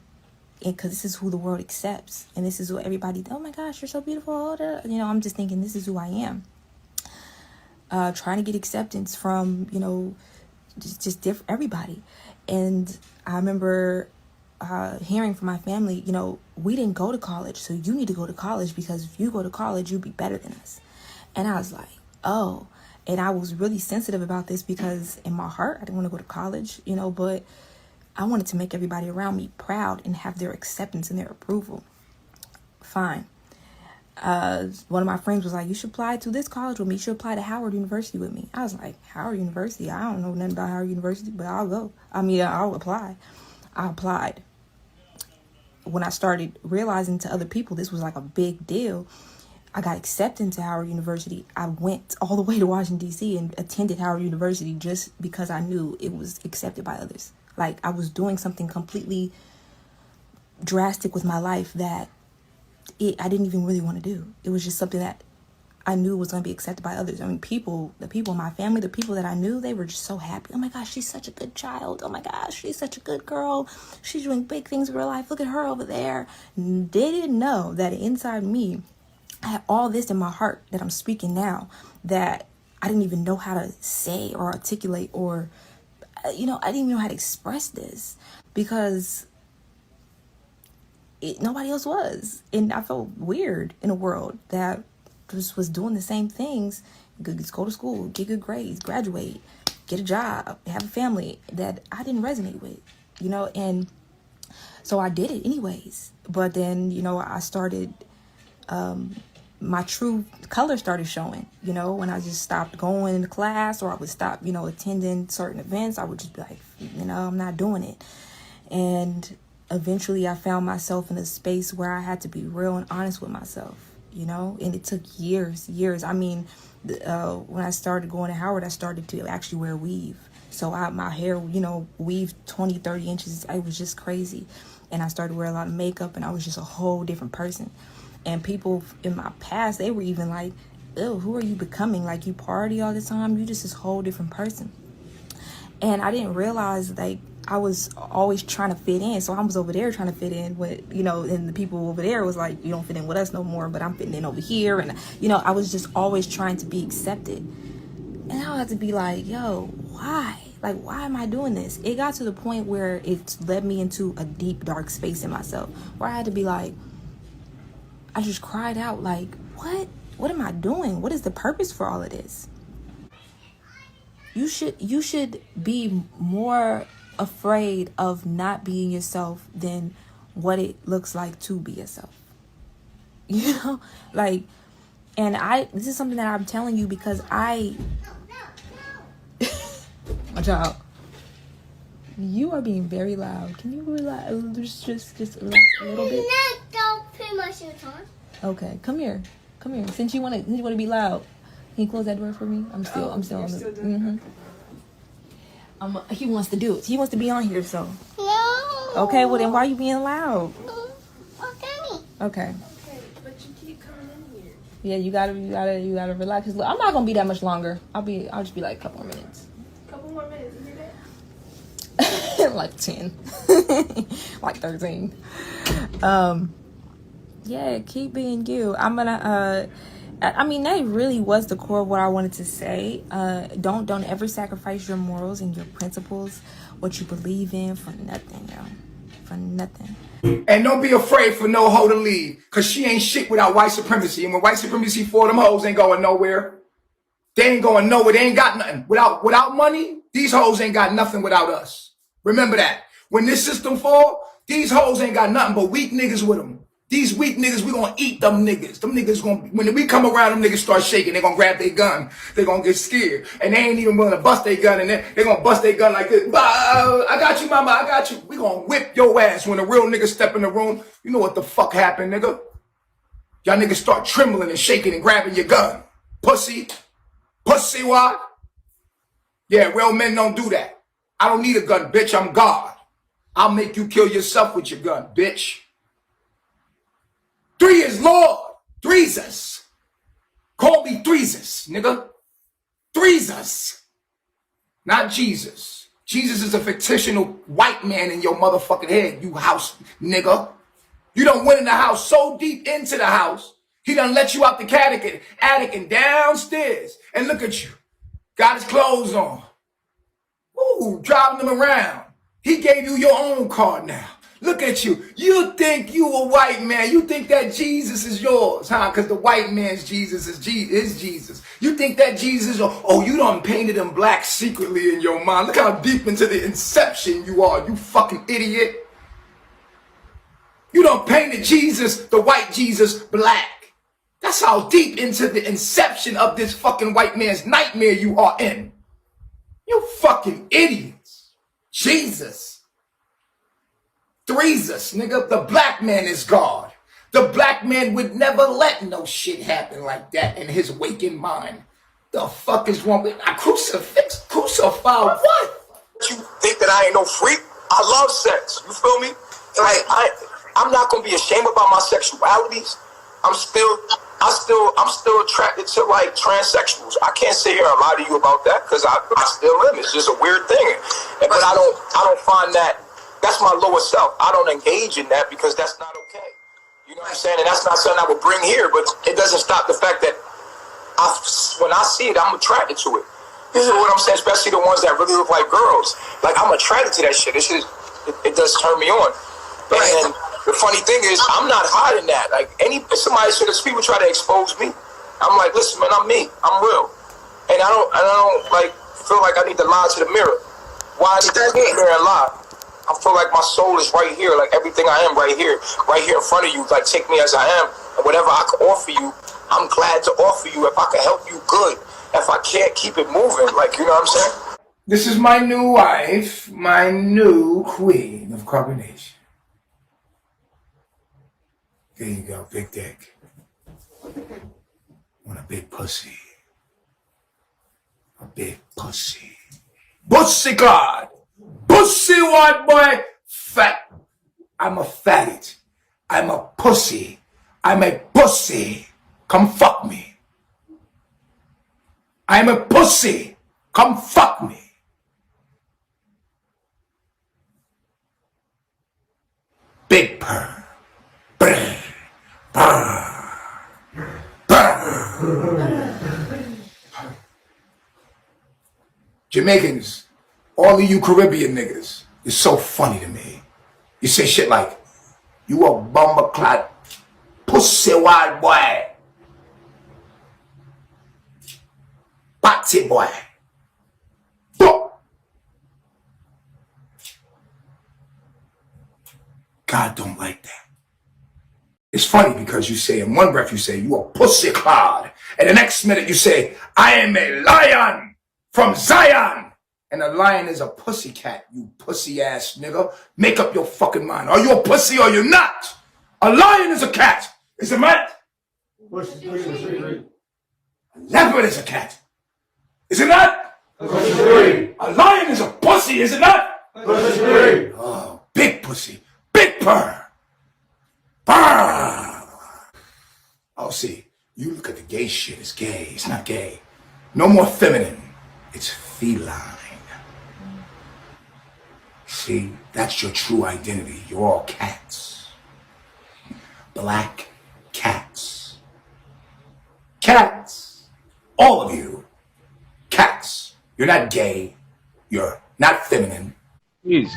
Because this is who the world accepts, and this is what everybody, oh my gosh, you're so beautiful, you know. I'm just thinking this is who I am, trying to get acceptance from, you know, just everybody. And I remember hearing from my family, you know, we didn't go to college, so you need to go to college because if you go to college, you'll be better than us. And I was like, oh. And I was really sensitive about this because in my heart, I didn't want to go to college, you know, but I wanted to make everybody around me proud and have their acceptance and their approval. Fine. One of my friends was like, you should apply to this college with me. You should apply to Howard University with me. I was like, Howard University? I don't know nothing about Howard University, but I'll go. I'll apply. I applied. When I started realizing to other people this was like a big deal, I got accepted to Howard University. I went all the way to Washington, D.C. and attended Howard University just because I knew it was accepted by others. Like, I was doing something completely drastic with my life that I didn't even really want to do. It was just something that I knew was going to be accepted by others. I mean, the people in my family, the people that I knew, they were just so happy. Oh my gosh, she's such a good child. Oh my gosh, she's such a good girl. She's doing big things in her life. Look at her over there. They didn't know that inside me, I had all this in my heart that I'm speaking now that I didn't even know how to say or articulate or, you know, I didn't even know how to express this because nobody else was. And I felt weird in a world that just was doing the same things. Just go to school, get good grades, graduate, get a job, have a family that I didn't resonate with, you know, and so I did it anyways. But then, you know, I started, my true color started showing, you know, when I just stopped going to class or I would stop, you know, attending certain events. I would just be like, you know, I'm not doing it. And eventually I found myself in a space where I had to be real and honest with myself, you know, and it took years. I mean, when I started going to Howard, I started to actually wear weave. So my hair, you know, weave 20, 30 inches. It was just crazy. And I started wearing a lot of makeup and I was just a whole different person. And people in my past, they were even like, ew, who are you becoming? Like, you party all the time? You just this whole different person. And I didn't realize, like, I was always trying to fit in. So I was over there trying to fit in with, you know, and the people over there was like, you don't fit in with us no more, but I'm fitting in over here. And, you know, I was just always trying to be accepted. And I had to be like, yo, why? Like, why am I doing this? It got to the point where it led me into a deep, dark space in myself where I had to be like, I just cried out like, what am I doing? What is the purpose for all of this? You should be more afraid of not being yourself than what it looks like to be yourself. You know, like, and this is something that I'm telling you because my child, you are being very loud. Can you relax? Just relax a little bit. Don't put my shoes on. Okay, come here. Since you want to be loud, can you close that door for me? I'm still on the. He wants to do it. He wants to be on here, so. No. Okay, well then why are you being loud? Okay. But you keep coming in here. Yeah, you gotta relax. I'm not gonna be that much longer. I'll just be like a couple more minutes. Couple more minutes, you hear that? Like 10. Like 13. Yeah, keep being you. I'm gonna I mean, that really was the core of what I wanted to say. Don't ever sacrifice your morals and your principles, what you believe in, for nothing, yo. For nothing. And don't be afraid for no hoe to leave, because she ain't shit without white supremacy. And when white supremacy for them hoes ain't going nowhere. They ain't going nowhere. They ain't got nothing. Without money, these hoes ain't got nothing without us. Remember that. When this system fall, these hoes ain't got nothing but weak niggas with them. These weak niggas, we gonna eat them niggas. Them niggas when we come around, them niggas start shaking. They gonna grab their gun. They gonna get scared. And they ain't even willing to bust their gun. And they gonna bust their gun like this. I got you, mama. I got you. We gonna whip your ass when a real nigga step in the room. You know what the fuck happened, nigga? Y'all niggas start trembling and shaking and grabbing your gun. Pussy. Pussy what? Yeah, real men don't do that. I don't need a gun, bitch. I'm God. I'll make you kill yourself with your gun, bitch. 3 is Lord. Threesus. Call me Threesus, nigga. Threesus. Not Jesus. Jesus is a fictional white man in your motherfucking head, you house nigga. You done went in the house so deep into the house, he done let you out the attic and downstairs. And look at you. Got his clothes on. Ooh, driving them around. He gave you your own car now. Look at you. You think you a white man. You think that Jesus is yours, huh? Because the white man's Jesus is Jesus. You think that Jesus, oh, you done painted him black secretly in your mind. Look how deep into the inception you are, you fucking idiot. You done painted Jesus, the white Jesus, black. That's how deep into the inception of this fucking white man's nightmare you are in. You fucking idiots. Jesus. Threesus, nigga. The black man is God. The black man would never let no shit happen like that in his waking mind. The fuck is wrong with crucified what? You think that I ain't no freak? I love sex. You feel me? Like I'm not gonna be ashamed about my sexualities. I'm still attracted to like transsexuals. I can't sit here and lie to you about that because I still am. It's just a weird thing. But I don't find that that's my lower self. I don't engage in that because that's not okay. You know what I'm saying? And that's not something I would bring here. But it doesn't stop the fact that when I see it, I'm attracted to it. This is what I'm saying, especially the ones that really look like girls. Like I'm attracted to that shit. It does turn me on. And the funny thing is, I'm not hiding that. Like if somebody said, people try to expose me, I'm like, listen, man, I'm me. I'm real, and I don't like feel like I need to lie to the mirror. Why did I get here and lie? I feel like my soul is right here, like everything I am right here in front of you. Like take me as I am, and whatever I can offer you, I'm glad to offer you. If I can help you, good. If I can't, keep it moving. Like you know what I'm saying? This is my new wife, my new queen of carbonation. There you go, big dick. Want a big pussy. A big pussy. Pussy God. Pussy white boy. Fat. I'm a fatty. I'm a pussy. I'm a pussy. Come fuck me. I'm a pussy. Come fuck me. Big purr. Brr. Brr. Brr. Jamaicans, all of you Caribbean niggas, you're so funny to me. You say shit like, you a bomber-clad pussy wild boy. Batty boy. God don't like that. It's funny because you say, in one breath you say, you a pussy clod. And the next minute you say, I am a lion from Zion. And a lion is a pussy cat, you pussy ass nigga. Make up your fucking mind. Are you a pussy or you not? A lion is a cat. Is it not? A leopard is a cat. Is it not? A lion is a pussy, is it not? Oh, big pussy. Big purr. Purr. Oh, see, you look at the gay shit, it's gay. It's not gay. No more feminine. It's feline. See, that's your true identity. You're all cats. Black cats. Cats. All of you. Cats. You're not gay. You're not feminine. Jeez.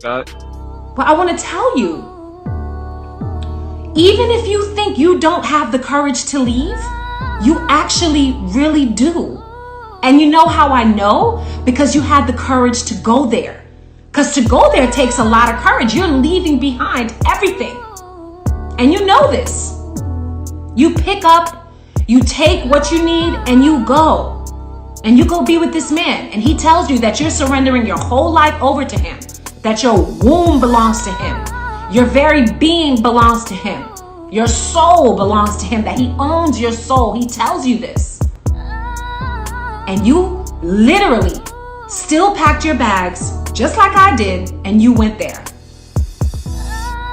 God. But I want to tell you, even if you think you don't have the courage to leave, you actually really do. And you know how I know? Because you had the courage to go there. Because to go there takes a lot of courage. You're leaving behind everything. And you know this. You pick up, you take what you need, and you go. And you go be with this man. And he tells you that you're surrendering your whole life over to him. That your womb belongs to him. Your very being belongs to him. Your soul belongs to him. That he owns your soul. He tells you this. And you literally still packed your bags just like I did, and you went there.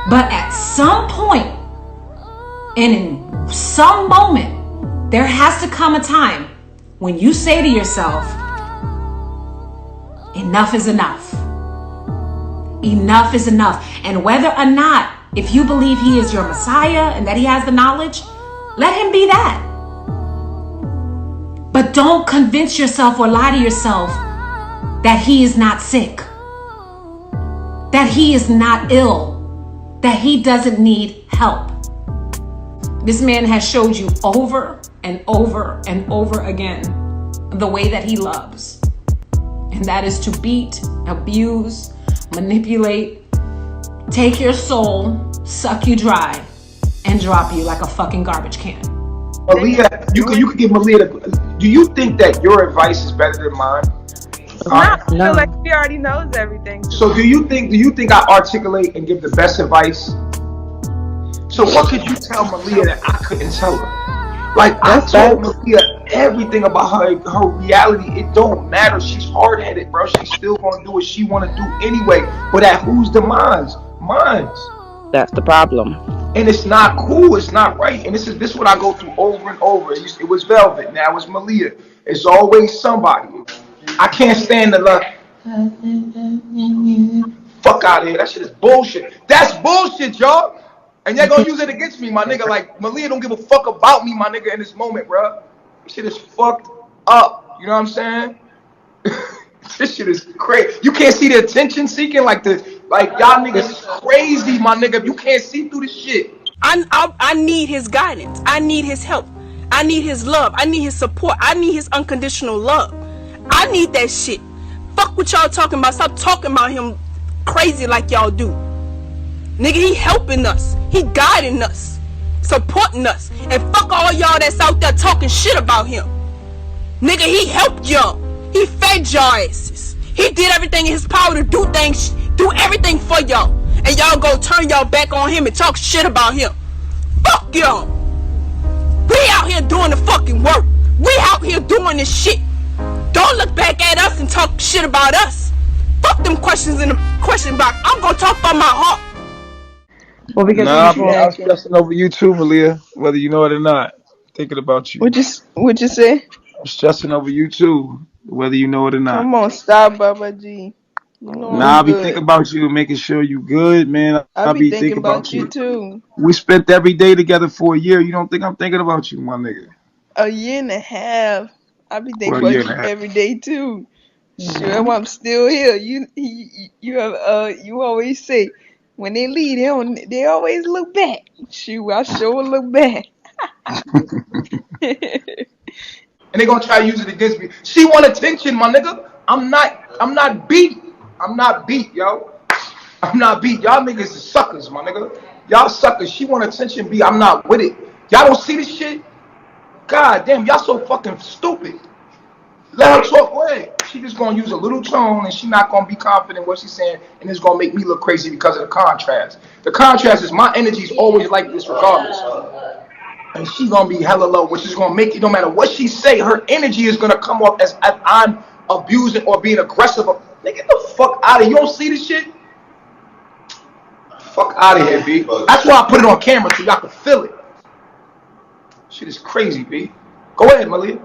But at some point and in some moment, there has to come a time when you say to yourself, enough is enough. Enough is enough. And whether or not, if you believe he is your Messiah and that he has the knowledge, let him be that. But don't convince yourself or lie to yourself that he is not sick, that he is not ill, that he doesn't need help. This man has showed you over and over and over again the way that he loves. And that is to beat, abuse, manipulate, take your soul, suck you dry, and drop you like a fucking garbage can. Malia, you could give Malia do you think that your advice is better than mine? I feel like she already knows everything. So do you think I articulate and give the best advice? So what could you tell Malia that I couldn't tell her? Like, I told Malia everything about her reality. It don't matter. She's hard-headed, bro. She's still gonna do what she wanna do anyway. But at whose demise? Mine's. That's the problem. And it's not cool. It's not right. And this is what I go through over and over. It was Velvet. Now it's Malia. It's always somebody. I can't stand the love. Fuck out of here. That shit is bullshit. That's bullshit, y'all. And y'all gonna use it against me, my nigga. Like, Malia don't give a fuck about me, my nigga, in this moment, bro. This shit is fucked up. You know what I'm saying? This shit is crazy. You can't see the attention seeking like y'all niggas is crazy, my nigga. If you can't see through this shit. I need his guidance. I need his help. I need his love. I need his support. I need his unconditional love. I need that shit. Fuck what y'all talking about. Stop talking about him crazy like y'all do. Nigga, he helping us. He guiding us. Supporting us. And fuck all y'all that's out there talking shit about him. Nigga, he helped y'all. He fed y'all asses. He did everything in his power to do everything for y'all. And y'all go turn y'all back on him and talk shit about him. Fuck y'all. We out here doing the fucking work. We out here doing this shit. Don't look back at us and talk shit about us. Fuck them questions in the question box. I'm gonna talk from my heart. Well, because I'm stressing over you too, Malia, whether you know it or not. Thinking about you. What'd you say? I'm stressing over you too, whether you know it or not. Come on, stop, Baba G. You know I'll be thinking about you, making sure you good, man. I'll be thinking about you too. We spent every day together for a year. You don't think I'm thinking about you, my nigga? A year and a half. I'll be thinking about you every day too. Sure, I'm still here. You always say when they leave, they always look back. Shoot, I sure look back. And they gonna try to use it against me. She want attention, my nigga. I'm not beat. I'm not beat, yo. I'm not beat. Y'all niggas is suckers, my nigga. Y'all suckers. She want attention, B. I'm not with it. Y'all don't see this shit? God damn, y'all so fucking stupid. Let her talk away. She just gonna use a little tone and she not gonna be confident in what she's saying, and it's gonna make me look crazy because of the contrast. The contrast is my energy's always like this regardless. And she gonna be hella low, which is gonna make it, no matter what she say, her energy is gonna come off as if I'm abusing or being aggressive. Nigga, get the fuck out of here. You don't see this shit? Fuck out of here, B. That's why I put it on camera so y'all can feel it. Shit is crazy, B. Go ahead, Malia.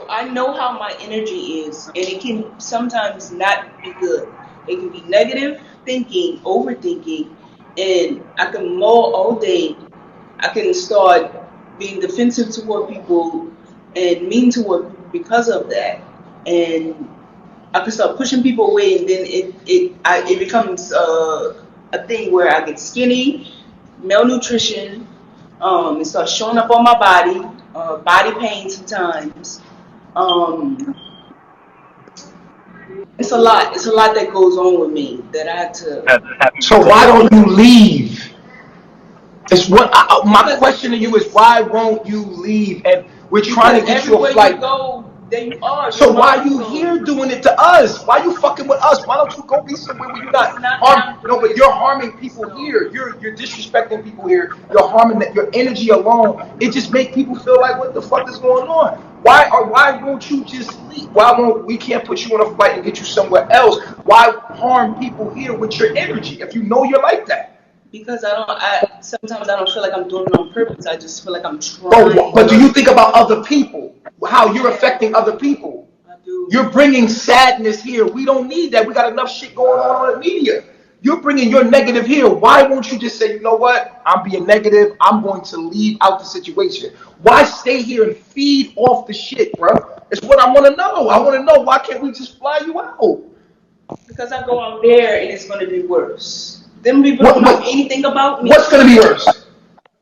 I know how my energy is, and it can sometimes not be good. It can be negative thinking, overthinking, and I can mull all day. I can start being defensive toward people and mean toward people because of that. And I can start pushing people away, and then it becomes a thing where I get skinny, malnutrition. It starts showing up on my body, body pain sometimes. It's a lot. It's a lot that goes on with me that I had to. So why don't you leave? It's what my question to you is, why won't you leave? And we're trying to get you a flight. You go, there you are. So why are you here doing it to us? Why you fucking with us? Why don't you go be somewhere where you're not harm? No, but you're harming people here. You're disrespecting people here. You're harming your energy alone. It just makes people feel like, what the fuck is going on? Why won't you just leave? We can't put you on a flight and get you somewhere else? Why harm people here with your energy if you know you're like that? Because sometimes I don't feel like I'm doing it on purpose. I just feel like I'm trying. But do you think about other people? How you're affecting other people? I do. You're bringing sadness here. We don't need that. We got enough shit going on the media. You're bringing your negative here. Why won't you just say, you know what? I'm being negative. I'm going to leave out the situation. Why stay here and feed off the shit, bro? It's what I want to know. I want to know, why can't we just fly you out? Because I go out there and it's going to be worse. Them people don't know anything about me. What's going to be worse?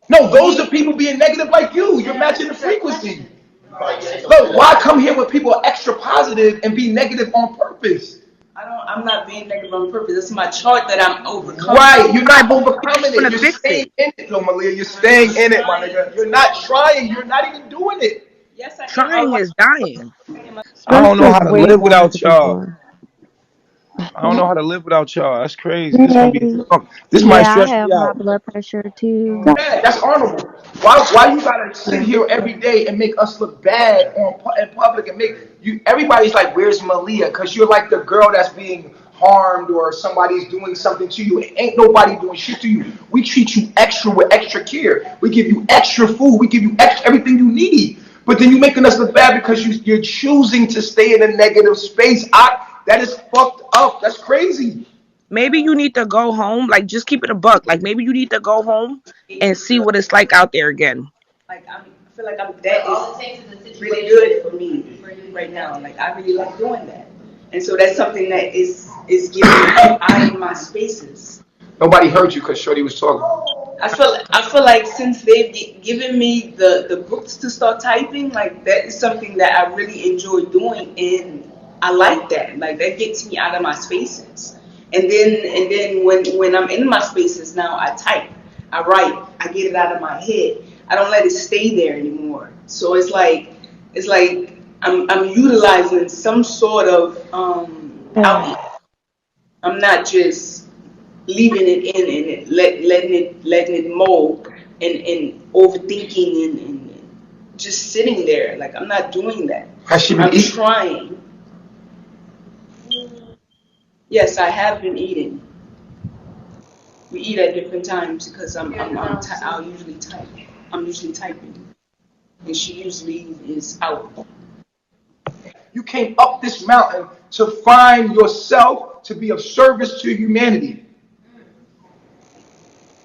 No, those are people being negative like you. You're matching the frequency. Look, why come here with people are extra positive and be negative on purpose? I'm not being negative on purpose. It's my chart that I'm overcoming. Right, you're not overcoming it. You're staying in it, though, Malia. You're staying in it, my nigga. You're not trying. You're not even doing it. Yes, I am. Trying is dying. I don't know how to live without y'all. I don't know how to live without y'all. That's crazy. This might stress me I have out. my blood pressure too. Yeah, that's honorable. Why you gotta sit here every day and make us look bad in public and make you? Everybody's like, "Where's Malia?" Because you're like the girl that's being harmed or somebody's doing something to you. Ain't nobody doing shit to you. We treat you extra with extra care. We give you extra food. We give you everything you need. But then you making us look bad because you're choosing to stay in a negative space. That is fucked up. That's crazy. Maybe you need to go home. Like, just keep it a buck. Like, maybe you need to go home and see what it's like out there again. Like, I feel like that is really good for me right now. Like, I really like doing that. And so that's something that is giving me eye in my spaces. Nobody heard you because Shorty was talking. I feel like since they've given me the books to start typing, like, that is something that I really enjoy doing, and I like that. Like, that gets me out of my spaces. And then when I'm in my spaces now, I type, I write, I get it out of my head. I don't let it stay there anymore. So it's like I'm utilizing some sort of outlet. I'm not just leaving it in and letting it mold and overthinking and just sitting there. Like, I'm not doing that. I'm trying. Yes, I have been eating. We eat at different times because I'll usually type. I'm usually typing, and she usually is out. You came up this mountain to find yourself, to be of service to humanity.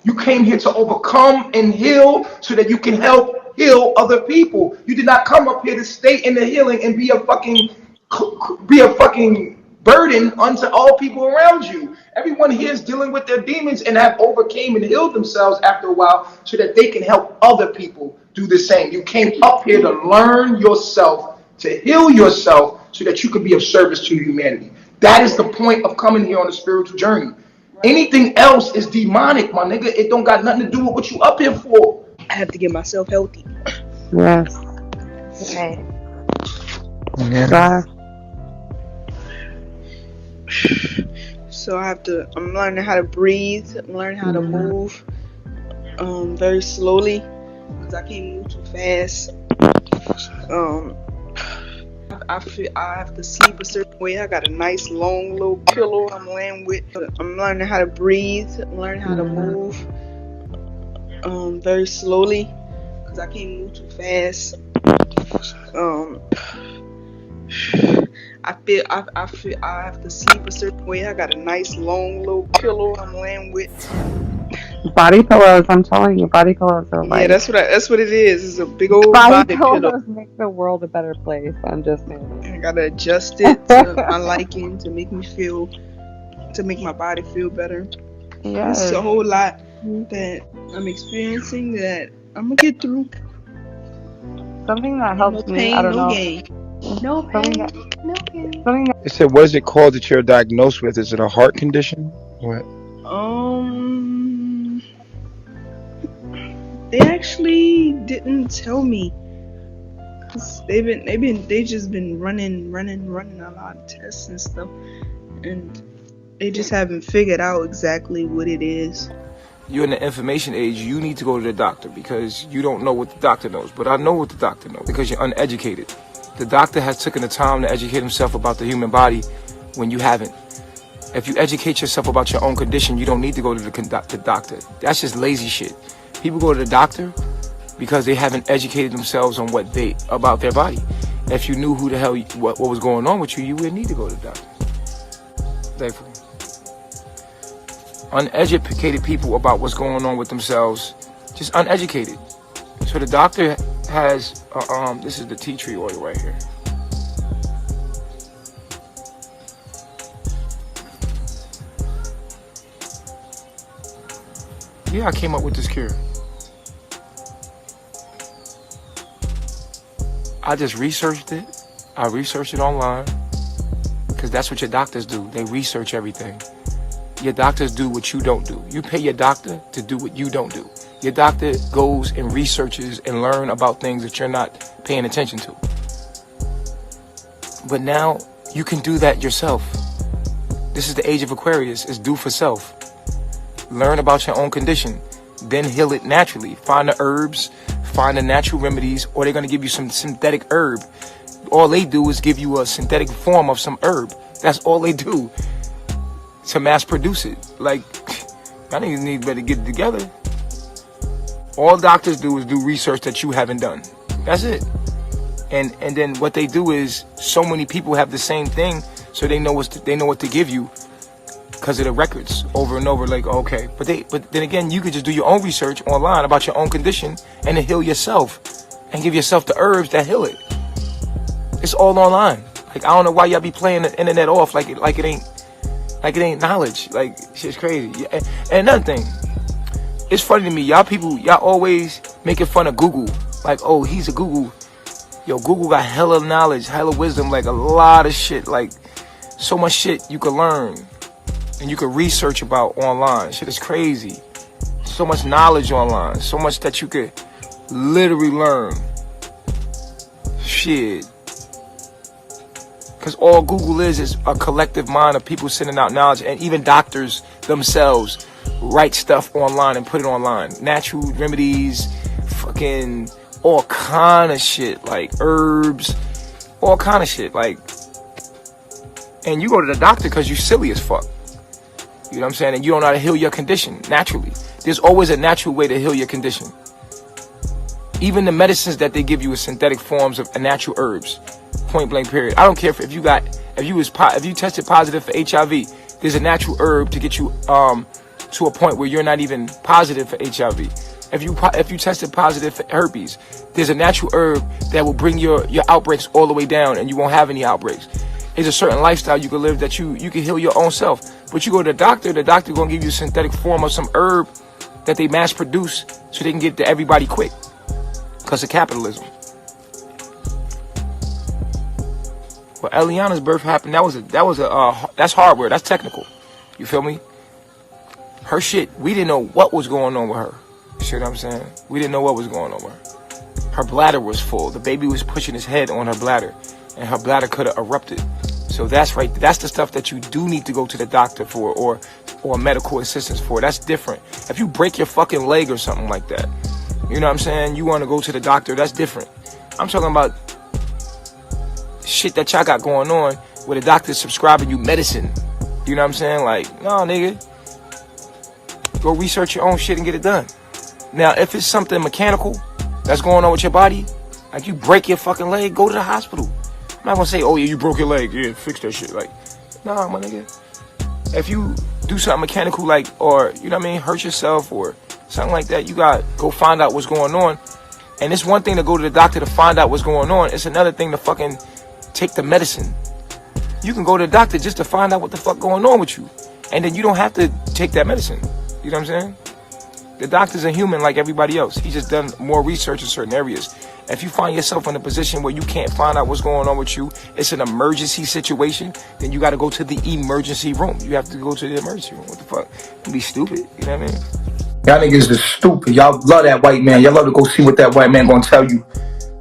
You came here to overcome and heal so that you can help heal other people. You did not come up here to stay in the healing and be a fucking burden unto all people around you. Everyone here is dealing with their demons and have overcame and healed themselves after a while so that they can help other people do the same. You came up here to learn yourself, to heal yourself so that you can be of service to humanity. That is the point of coming here on a spiritual journey. Anything else is demonic, my nigga. It don't got nothing to do with what you up here for. I have to get myself healthy. Yes. Okay. Yeah. So I'm learning how to breathe. I'm learning how to move very slowly because I can't move too fast. I feel I have to sleep a certain way. I got a nice long little pillow I'm laying with. I'm learning how to breathe. I'm learning how to move very slowly because I can't move too fast. I feel I have to sleep a certain way. I got a nice long little pillow I'm laying with. Body pillows, I'm telling you, body pillows are Yeah, like that's what it is. It's a big old body body pillow. pillows make the world a better place. I'm just saying. I gotta adjust it to my liking to make my body feel better. Yes. It's a whole lot that I'm experiencing that I'm gonna get through. Something that No helps me, pain, I don't no know. gain. No Something pain, that, no gain. something that They said, what is it called that you're diagnosed with? Is it a heart condition? What? They actually didn't tell me. 'Cause they just been running a lot of tests and stuff, and they just haven't figured out exactly what it is. You're in the information age, you need to go to the doctor because you don't know what the doctor knows. But I know what the doctor knows because you're uneducated. The doctor has taken the time to educate himself about the human body when you haven't. If you educate yourself about your own condition, you don't need to go to the doctor. That's just lazy shit. People go to the doctor because they haven't educated themselves on about their body. If you knew who the hell, what was going on with you, you wouldn't need to go to the doctor. Thankfully. Uneducated people about what's going on with themselves, just uneducated. So the doctor has, this is the tea tree oil right here. Yeah, I came up with this cure. I just researched it. I researched it online because that's what your doctors do. They research everything. Your doctors do what you don't do. You pay your doctor to do what you don't do. Your doctor goes and researches and learns about things that you're not paying attention to. But now you can do that yourself. This is the age of Aquarius. It's do for self. Learn about your own condition, then heal it naturally. Find the herbs, find the natural remedies, or they're going to give you some synthetic herb. All they do is give you a synthetic form of some herb. That's all they do to mass produce it. Like, I think you need better get it together. All doctors do is do research that you haven't done. That's it. And then what they do is so many people have the same thing, so they know what to give you because of the records over and over. Like, okay, but then again, you could just do your own research online about your own condition and then heal yourself and give yourself the herbs that heal it. It's all online. Like, I don't know why y'all be playing the internet off like it ain't knowledge. Like, shit's crazy. And another thing, it's funny to me, y'all always making fun of Google. Like, oh, he's a Google. Yo, Google got hella knowledge, hella wisdom, like a lot of shit, like so much shit you can learn and you can research about online. Shit is crazy. So much knowledge online, so much that you could literally learn. Shit. Because all Google is a collective mind of people sending out knowledge, and even doctors themselves write stuff online and put it online. Natural remedies, fucking all kind of shit, like herbs, all kind of shit, like. And you go to the doctor because you're silly as fuck. You know what I'm saying? And you don't know how to heal your condition naturally. There's always a natural way to heal your condition. Even the medicines that they give you is synthetic forms of natural herbs. Point blank period. I don't care if you tested positive for HIV, there's a natural herb to get you to a point where you're not even positive for HIV. If you tested positive for herpes, there's a natural herb that will bring your outbreaks all the way down and you won't have any outbreaks. There's a certain lifestyle you can live that you can heal your own self. But you go to the doctor gonna give you a synthetic form of some herb that they mass produce so they can get to everybody quick because of capitalism. Well, Eliana's birth happened. That's hardware. That's technical. You feel me? Her shit, we didn't know what was going on with her. You see what I'm saying? We didn't know what was going on with her. Her bladder was full. The baby was pushing his head on her bladder, and her bladder could have erupted. So that's the stuff that you do need to go to the doctor for or medical assistance for. That's different. If you break your fucking leg or something like that, you know what I'm saying? You want to go to the doctor, that's different. I'm talking about shit that y'all got going on where the doctor's subscribing you medicine. You know what I'm saying? Like, no, nigga. Go research your own shit and get it done. Now, if it's something mechanical that's going on with your body, like you break your fucking leg, go to the hospital. I'm not gonna say, oh yeah, you broke your leg, yeah, fix that shit. Like, nah, my nigga. If you do something mechanical, like, or, you know what I mean, hurt yourself or something like that, you got to go find out what's going on. And it's one thing to go to the doctor to find out what's going on. It's another thing to fucking take the medicine. You can go to the doctor just to find out what the fuck going on with you. And then you don't have to take that medicine. You know what I'm saying? The doctor's a human like everybody else. He just done more research in certain areas. If you find yourself in a position where you can't find out what's going on with you, it's an emergency situation, then you got to go to the emergency room. You have to go to the emergency room. What the fuck? Don't be stupid. You know what I mean? Y'all niggas is stupid. Y'all love that white man. Y'all love to go see what that white man gonna tell you.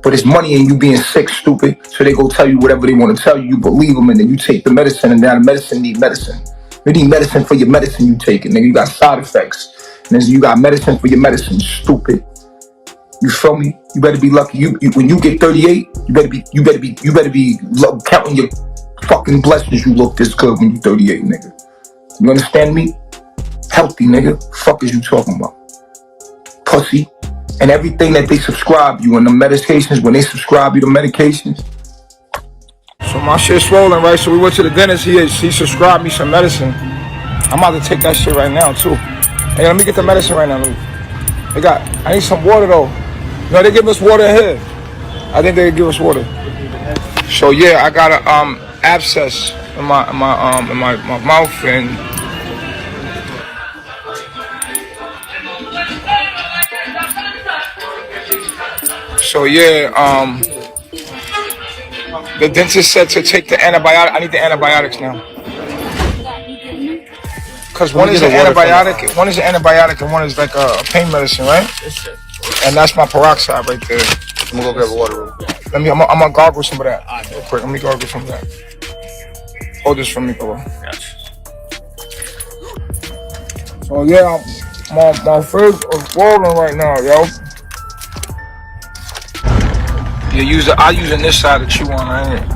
But it's money in you being sick, stupid. So they go tell you whatever they want to tell you. You believe them, and then you take the medicine, and now the medicine need medicine. You need medicine for your medicine you taking, nigga. You got side effects. And then you got medicine for your medicine, stupid. You feel me? You better be lucky. You when you get 38, you better be counting your fucking blessings. You look this good when you 38, nigga. You understand me? Healthy, nigga. Fuck is you talking about? Pussy. And everything that they subscribe you and the medications, when they subscribe you to medications. So my shit's swollen, right? So we went to the dentist. He subscribed me some medicine. I'm about to take that shit right now too. Hey, let me get the medicine right now. I need some water though. No, they give us water here. I think they give us water. So yeah, I got a abscess in my mouth, and so yeah, the dentist said to take the antibiotic. I need the antibiotics now. Because one is an antibiotic, and one is like a pain medicine, right? And that's my peroxide right there. I'm gonna go grab a water. I'm gonna gargle some of that real quick. Let me gargle some of that. Hold this for me, bro. So yeah, my face is swollen right now, yo. I using this side to chew on, ain't it?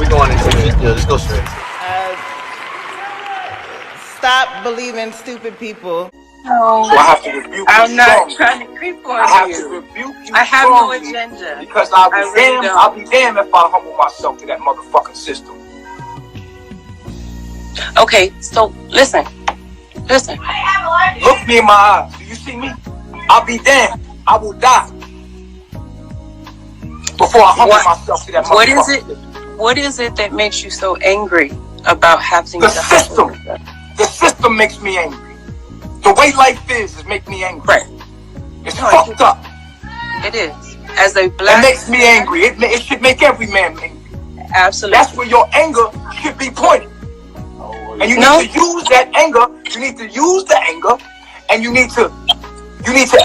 We going into let's go straight. Stop believing stupid people. No, so I have to rebuke you. I'm not trying to creep on you. I have to rebuke you. I have no agenda. Because I'll be damned if I humble myself to that motherfucking system. Okay, so listen. Look me in my eyes. Do you see me? I'll be damned. I will die before I humble myself to that motherfucking system. What is it that makes you so angry about having the system? The system makes me angry. The way life is make me angry. Right. It's fucked up. It is. As a black, it makes me angry. It should make every man angry. Absolutely. That's where your anger should be pointed. And you need to use that anger. You need to use the anger, and you need to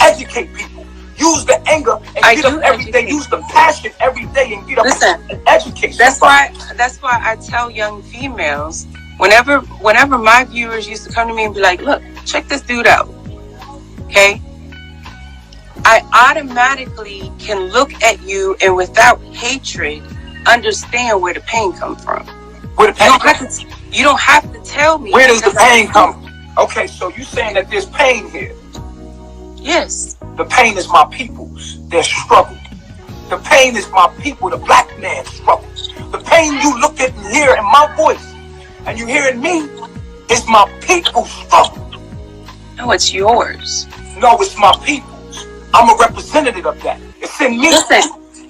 educate people. Use the anger and get up every day. Use the passion every day and get up and educate. That's why I tell young females. Whenever my viewers used to come to me and be like, look, check this dude out, okay? I automatically can look at you and without hatred, understand where the pain comes from. Where the pain you don't have to tell me. Where does the pain come from? Okay, so you're saying that there's pain here. Yes. The pain is my people's, their struggle. The pain is my people, the black man's struggle. The pain you look at and hear in my voice, and you hear in me, is my people's struggle. No, it's yours. No, it's my people's. I'm a representative of that. It's in me. Listen,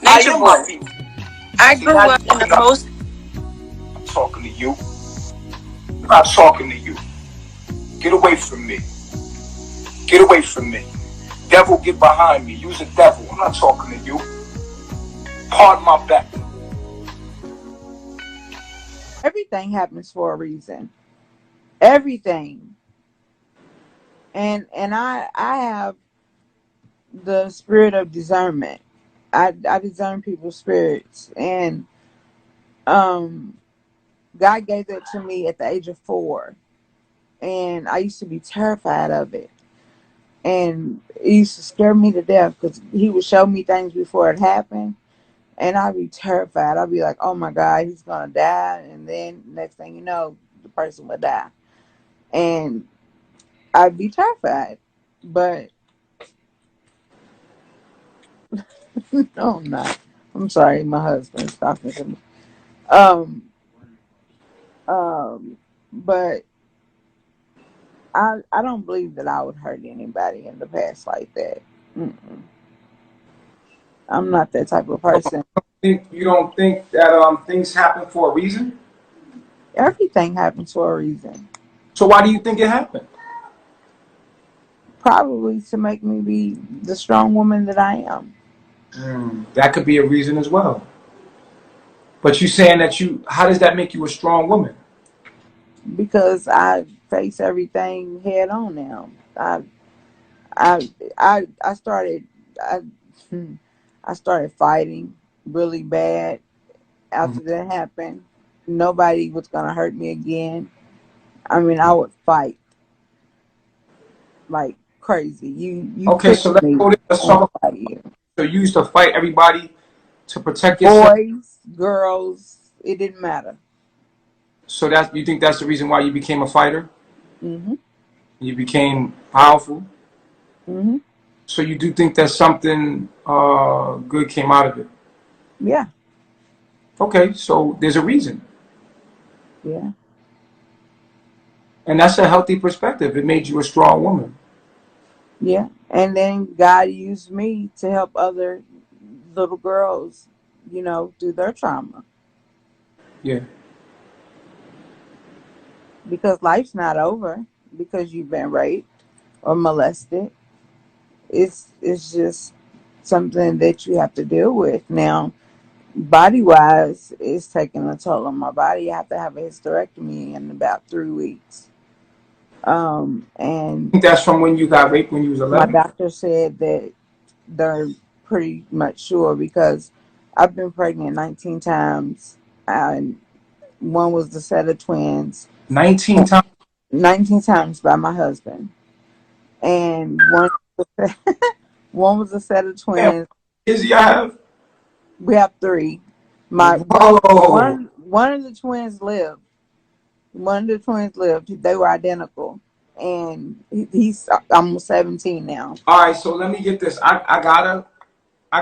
Nature Boy, I grew up in the most... I'm talking to you. I'm not talking to you. Get away from me. Get away from me. Devil, get behind me. Use a devil. I'm not talking to you. Pardon my back. Everything happens for a reason. Everything. And I have the spirit of discernment. I discern people's spirits, and God gave that to me at the age of 4, and I used to be terrified of it, and it used to scare me to death because He would show me things before it happened. And I'd be terrified. I'd be like, oh my God, he's going to die. And then next thing you know, the person would die. And I'd be terrified. But no, I'm not. I'm sorry, my husband's talking to me. but I don't believe that I would hurt anybody in the past like that. Mm-mm. I'm not that type of person. You don't think that things happen for a reason? Everything happens for a reason. So why do you think it happened? Probably to make me be the strong woman that I am. That could be a reason as well. But you saying that how does that make you a strong woman? Because I face everything head on now. I started fighting really bad after that happened. Nobody was gonna hurt me again. I mean, I would fight like crazy. You okay? So let's go there. Let's talk about you. So you used to fight everybody to protect yourself. Boys, girls, it didn't matter. So you think that's the reason why you became a fighter? Mhm. You became powerful. Mhm. So you do think that something good came out of it? Yeah. Okay, so there's a reason. Yeah. And that's a healthy perspective. It made you a strong woman. Yeah. And then God used me to help other little girls, through their trauma. Yeah. Because life's not over because you've been raped or molested. It's just something that you have to deal with. Now, body-wise, it's taking a toll on my body. I have to have a hysterectomy in about 3 weeks. And that's from when you got raped when you was 11? My doctor said that they're pretty much sure because I've been pregnant 19 times, and one was the set of twins. 19 times? 19 times by my husband. And one was a set of twins. Is you have? We have 3. One of the twins lived. One of the twins lived. They were identical. And he's almost 17 now. All right, so let me get this. I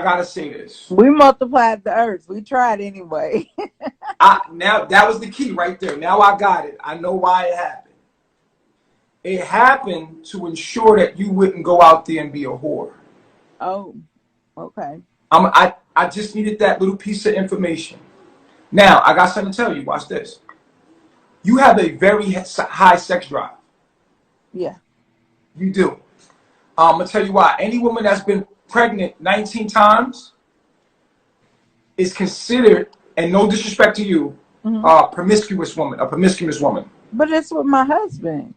gotta say this. We multiplied the earth. We tried anyway. Now that was the key right there. Now I got it. I know why it happened. It happened to ensure that you wouldn't go out there and be a whore. Oh, okay. I just needed that little piece of information. Now I got something to tell you. Watch this. You have a very high sex drive. Yeah. You do. I'm gonna tell you why. Any woman that's been pregnant 19 times is considered, and no disrespect to you, a promiscuous woman. But it's with my husband.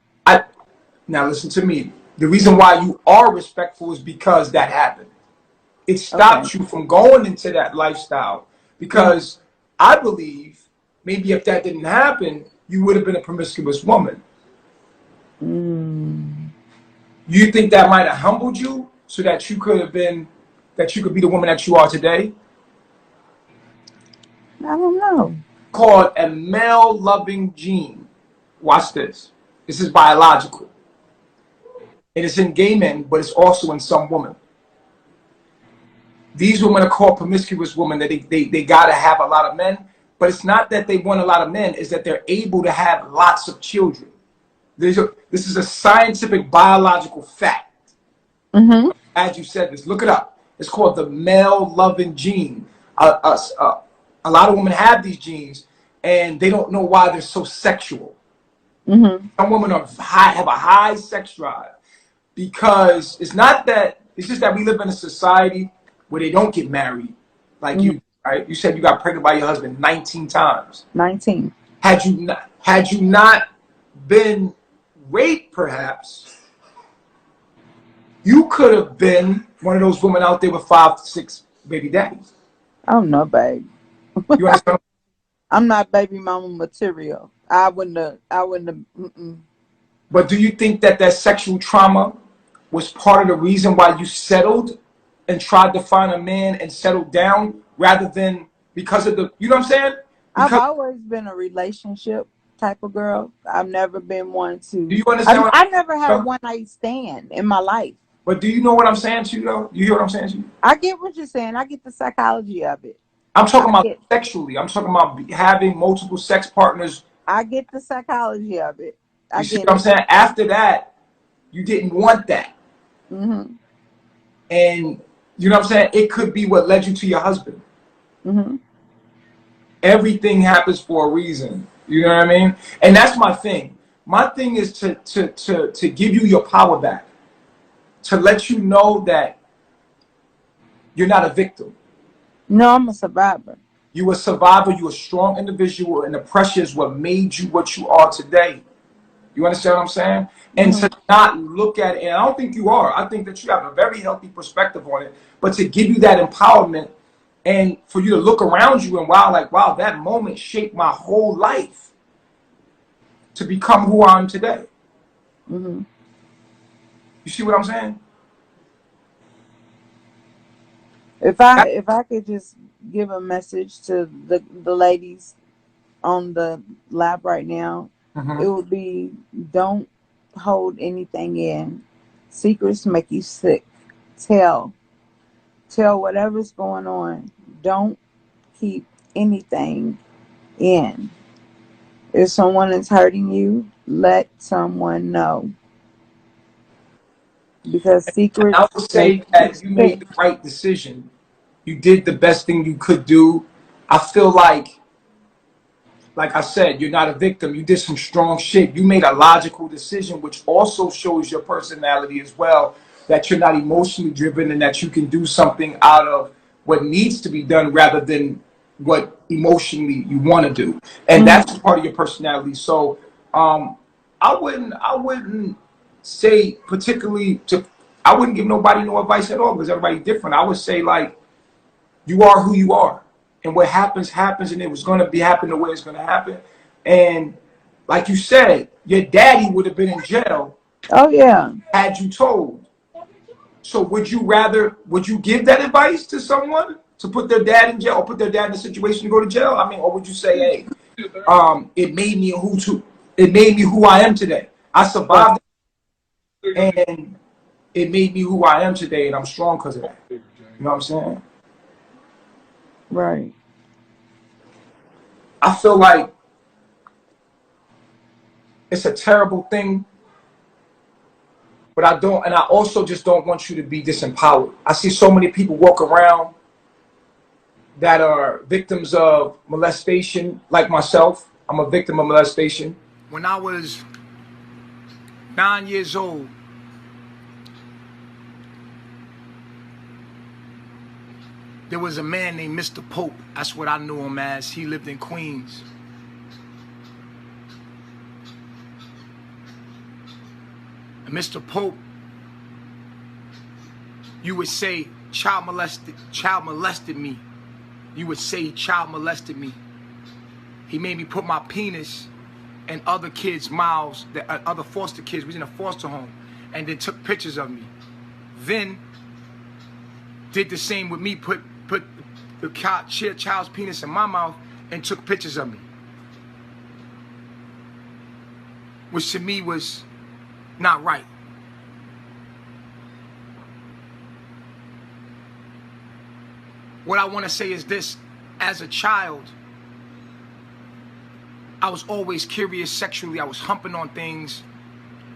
Now listen to me. The reason why you are respectful is because that happened. It stopped you from going into that lifestyle because I believe maybe if that didn't happen, you would have been a promiscuous woman. You think that might have humbled you so that you could be the woman that you are today? I don't know. Called a male loving gene. Watch this. This is biological. It is in gay men, but it's also in some women. These women are called promiscuous women. That they gotta have a lot of men, but it's not that they want a lot of men. It's that they're able to have lots of children. This is a scientific biological fact. As you said this, look it up. It's called the male loving gene. A lot of women have these genes, and they don't know why they're so sexual. Some women have a high sex drive because it's just that we live in a society where they don't get married like you, right? You said you got pregnant by your husband 19 times. 19. Had you not been raped, perhaps you could have been one of those women out there with 5 to 6 baby daddies. Oh no, babe. You understand? I'm not baby mama material. I wouldn't have. But do you think that sexual trauma was part of the reason why you settled and tried to find a man and settled down rather than because of you know what I'm saying? I've always been a relationship type of girl. I've never been one to. Do you understand? I never had a one night stand in my life. But do you know what I'm saying to you though? You hear what I'm saying to you? I get what you're saying. I get the psychology of it. I'm talking about sexually. I'm talking about having multiple sex partners I get the psychology of it. I You see get what I'm it. saying? After that, you didn't want that. Mhm. And you know what I'm saying? It could be what led you to your husband. Mhm. Everything happens for a reason. You know what I mean? And that's my thing. My thing is to give you your power back. To let you know that you're not a victim. No, I'm a survivor. You a survivor, you a strong individual, and the pressure is what made you what you are today. You understand what I'm saying? And to not look at it, and I don't think you are. I think that you have a very healthy perspective on it. But to give you that empowerment and for you to look around you and wow, that moment shaped my whole life to become who I am today. Mhm. You see what I'm saying? If I could just give a message to the ladies on the live right now, it would be don't hold anything in. Secrets make you sick. Tell whatever's going on. Don't keep anything in. If someone is hurting you, let someone know. Because secrets I would make say you that you made sick. the right decision. You did the best thing you could do. I feel like I said, you're not a victim. You did some strong shit. You made a logical decision, which also shows your personality as well, that you're not emotionally driven and that you can do something out of what needs to be done rather than what emotionally you want to do. And that's part of your personality. So I wouldn't say particularly I wouldn't give nobody no advice at all because everybody's different. I would say like, you are who you are. And what happens, happens, and it was going to be happen the way it's going to happen. And like you said, your daddy would have been in jail. Oh, yeah. Had you told. So would you give that advice to someone to put their dad in jail or put their dad in a situation to go to jail? I mean, or would you say, hey, it made me who I am today. I survived and it made me who I am today, and I'm strong because of that. You know what I'm saying? Right. I feel like it's a terrible thing, but I also just don't want you to be disempowered. I see so many people walk around that are victims of molestation, like myself. I'm a victim of molestation. When I was 9 years old, there was a man named Mr. Pope. That's what I knew him as. He lived in Queens. And Mr. Pope, you would say, child molested me. You would say child molested me. He made me put my penis in other kids' mouths, other foster kids. We was in a foster home, and then took pictures of me. Then did the same with me, put the child's penis in my mouth and took pictures of me. Which to me was not right. What I want to say is this: as a child, I was always curious sexually. I was humping on things.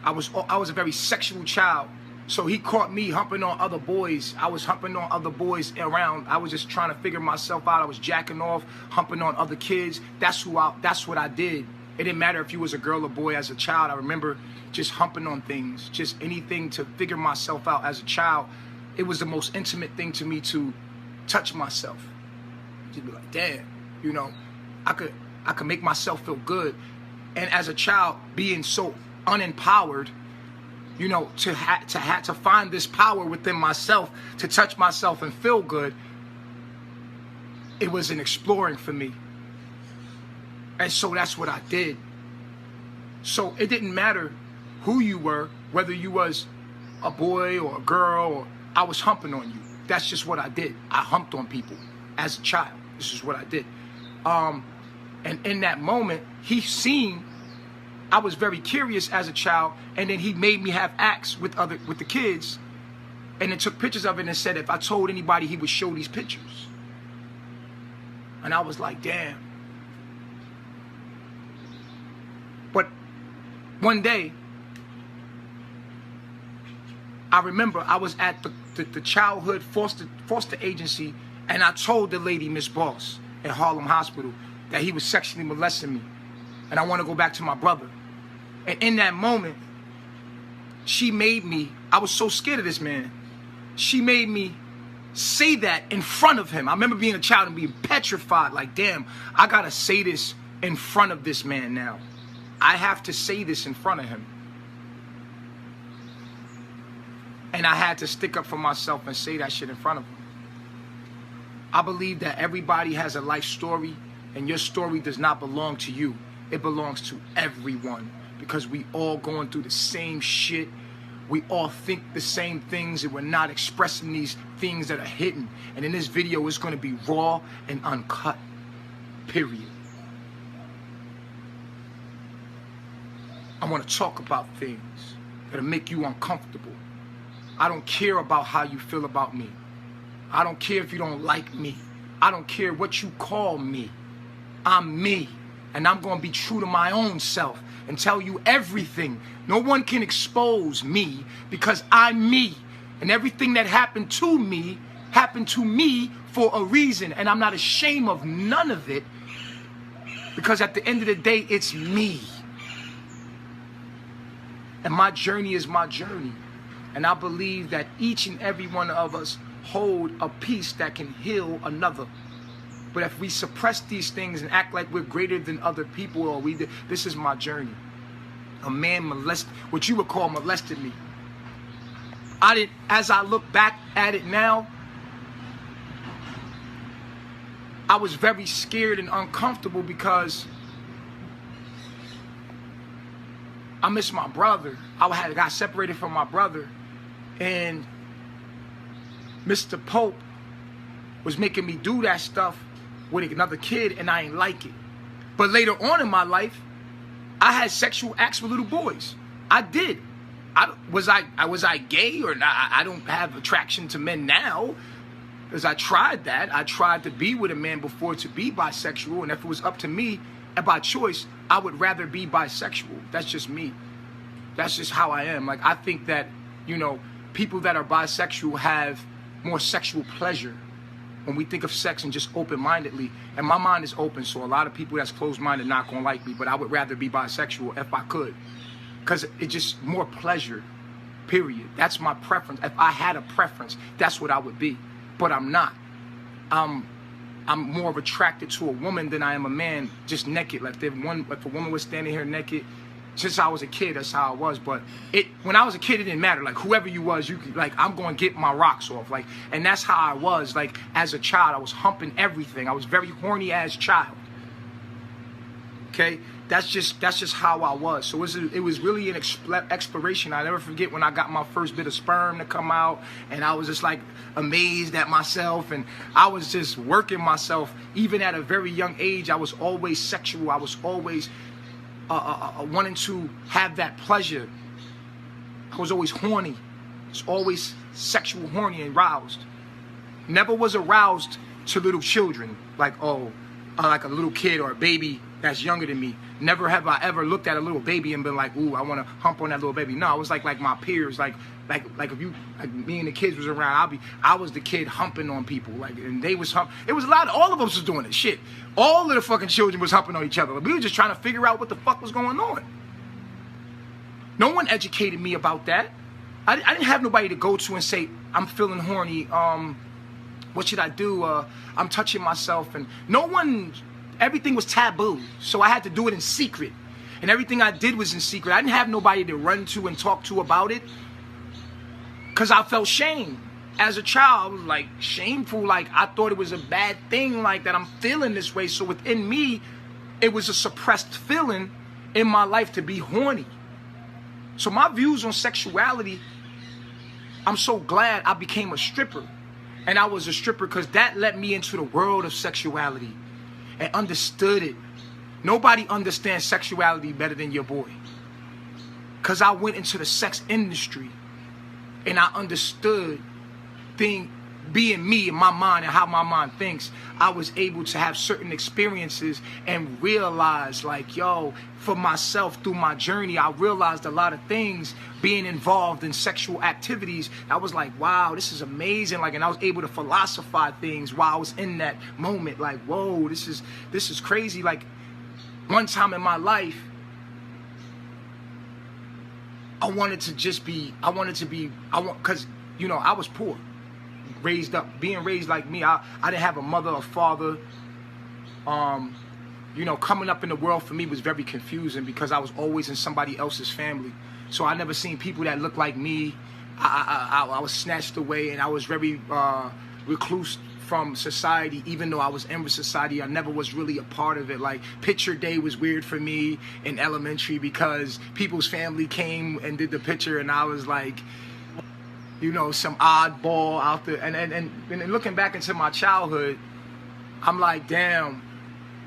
I was a very sexual child. So he caught me humping on other boys. I was humping on other boys around. I was just trying to figure myself out. I was jacking off, humping on other kids. That's what I did. It didn't matter if you was a girl or boy. As a child, I remember just humping on things, just anything to figure myself out. As a child, it was the most intimate thing to me to touch myself. Just be like, damn, you know, I could make myself feel good. And as a child, being so unempowered, you know, to find this power within myself to touch myself and feel good, it was an exploring for me. And so that's what I did. So it didn't matter who you were, whether you was a boy or a girl, or I was humping on you. That's just what I did. I humped on people as a child. This is what I did. And in that moment, he seen I was very curious as a child, and then he made me have acts with the kids, and then took pictures of it and said if I told anybody, he would show these pictures. And I was like, damn. One day, I remember I was at the childhood foster agency, and I told the lady, Miss Boss, at Harlem Hospital, that he was sexually molesting me, and I want to go back to my brother. And in that moment, she made me, I was so scared of this man, she made me say that in front of him. I remember being a child and being petrified, like, damn, I gotta say this in front of this man now. I have to say this in front of him. And I had to stick up for myself and say that shit in front of him. I believe that everybody has a life story, and your story does not belong to you. It belongs to everyone, because we all going through the same shit. We all think the same things, and we're not expressing these things that are hidden. And in this video, it's going to be raw and uncut, period. I want to talk about things that'll make you uncomfortable. I don't care about how you feel about me. I don't care if you don't like me. I don't care what you call me. I'm me, and I'm going to be true to my own self and tell you everything. No one can expose me, because I'm me, and everything that happened to me for a reason, and I'm not ashamed of none of it, because at the end of the day, it's me. And my journey is my journey. And I believe that each and every one of us hold a piece that can heal another. But if we suppress these things and act like we're greater than other people, or this is my journey. A man what you would call molested me. As I look back at it now, I was very scared and uncomfortable, because I miss my brother. I got separated from my brother, and Mr. Pope was making me do that stuff with another kid, and I ain't like it. But later on in my life, I had sexual acts with little boys. I did. Was I gay or not? I don't have attraction to men now, because I tried that. I tried to be with a man before to be bisexual, and if it was up to me and by choice, I would rather be bisexual. That's just me. That's just how I am. Like, I think that, you know, people that are bisexual have more sexual pleasure when we think of sex, and just open-mindedly. And my mind is open, so a lot of people that's closed-minded not gonna like me, but I would rather be bisexual if I could, because it's just more pleasure, period. That's my preference. If I had a preference, that's what I would be, but I'm not. I'm more of attracted to a woman than I am a man, just naked. Like, if a woman was standing here naked, since I was a kid, that's how I was. But when I was a kid, it didn't matter. Like, whoever you was, you could, like, I'm going to get my rocks off. Like, and that's how I was. Like, as a child, I was humping everything. I was very horny as a child. Okay, that's just how I was. So it was really an exploration. I never forget when I got my first bit of sperm to come out, and I was just like amazed at myself, and I was just working myself. Even at a very young age, I was always sexual. I was always wanting to have that pleasure. I was always horny. I was always sexual horny and aroused. Never was aroused to little children, like, like a little kid or a baby that's younger than me. Never have I ever looked at a little baby and been like, ooh, I want to hump on that little baby. No, I was like my peers, like if you, like, me and the kids was around, I was the kid humping on people, like, and they was it was a lot, all of us was doing this shit. All of the fucking children was humping on each other. We were just trying to figure out what the fuck was going on. No one educated me about that. I didn't have nobody to go to and say, I'm feeling horny, what should I do? I'm touching myself, and everything was taboo, so I had to do it in secret. And everything I did was in secret. I didn't have nobody to run to and talk to about it, because I felt shame. As a child, I was like shameful, like I thought it was a bad thing, like that I'm feeling this way. So within me, it was a suppressed feeling in my life to be horny. So my views on sexuality, I'm so glad I became a stripper. And I was a stripper because that let me into the world of sexuality and understood it. Nobody understands sexuality better than your boy. Because I went into the sex industry and I understood being me in my mind and how my mind thinks, I was able to have certain experiences and realize, like, yo, for myself through my journey, I realized a lot of things being involved in sexual activities. I was like, wow, this is amazing. Like, and I was able to philosophize things while I was in that moment. Like, whoa, this is crazy. Like, one time in my life, because, you know, I was poor. Being raised like me, I didn't have a mother or father. You know, coming up in the world for me was very confusing because I was always in somebody else's family. So I never seen people that looked like me. I was snatched away, and I was very recluse from society. Even though I was in society, I never was really a part of it. Like, picture day was weird for me in elementary because people's family came and did the picture, and I was like, you know, some oddball out there. And looking back into my childhood, I'm like, damn,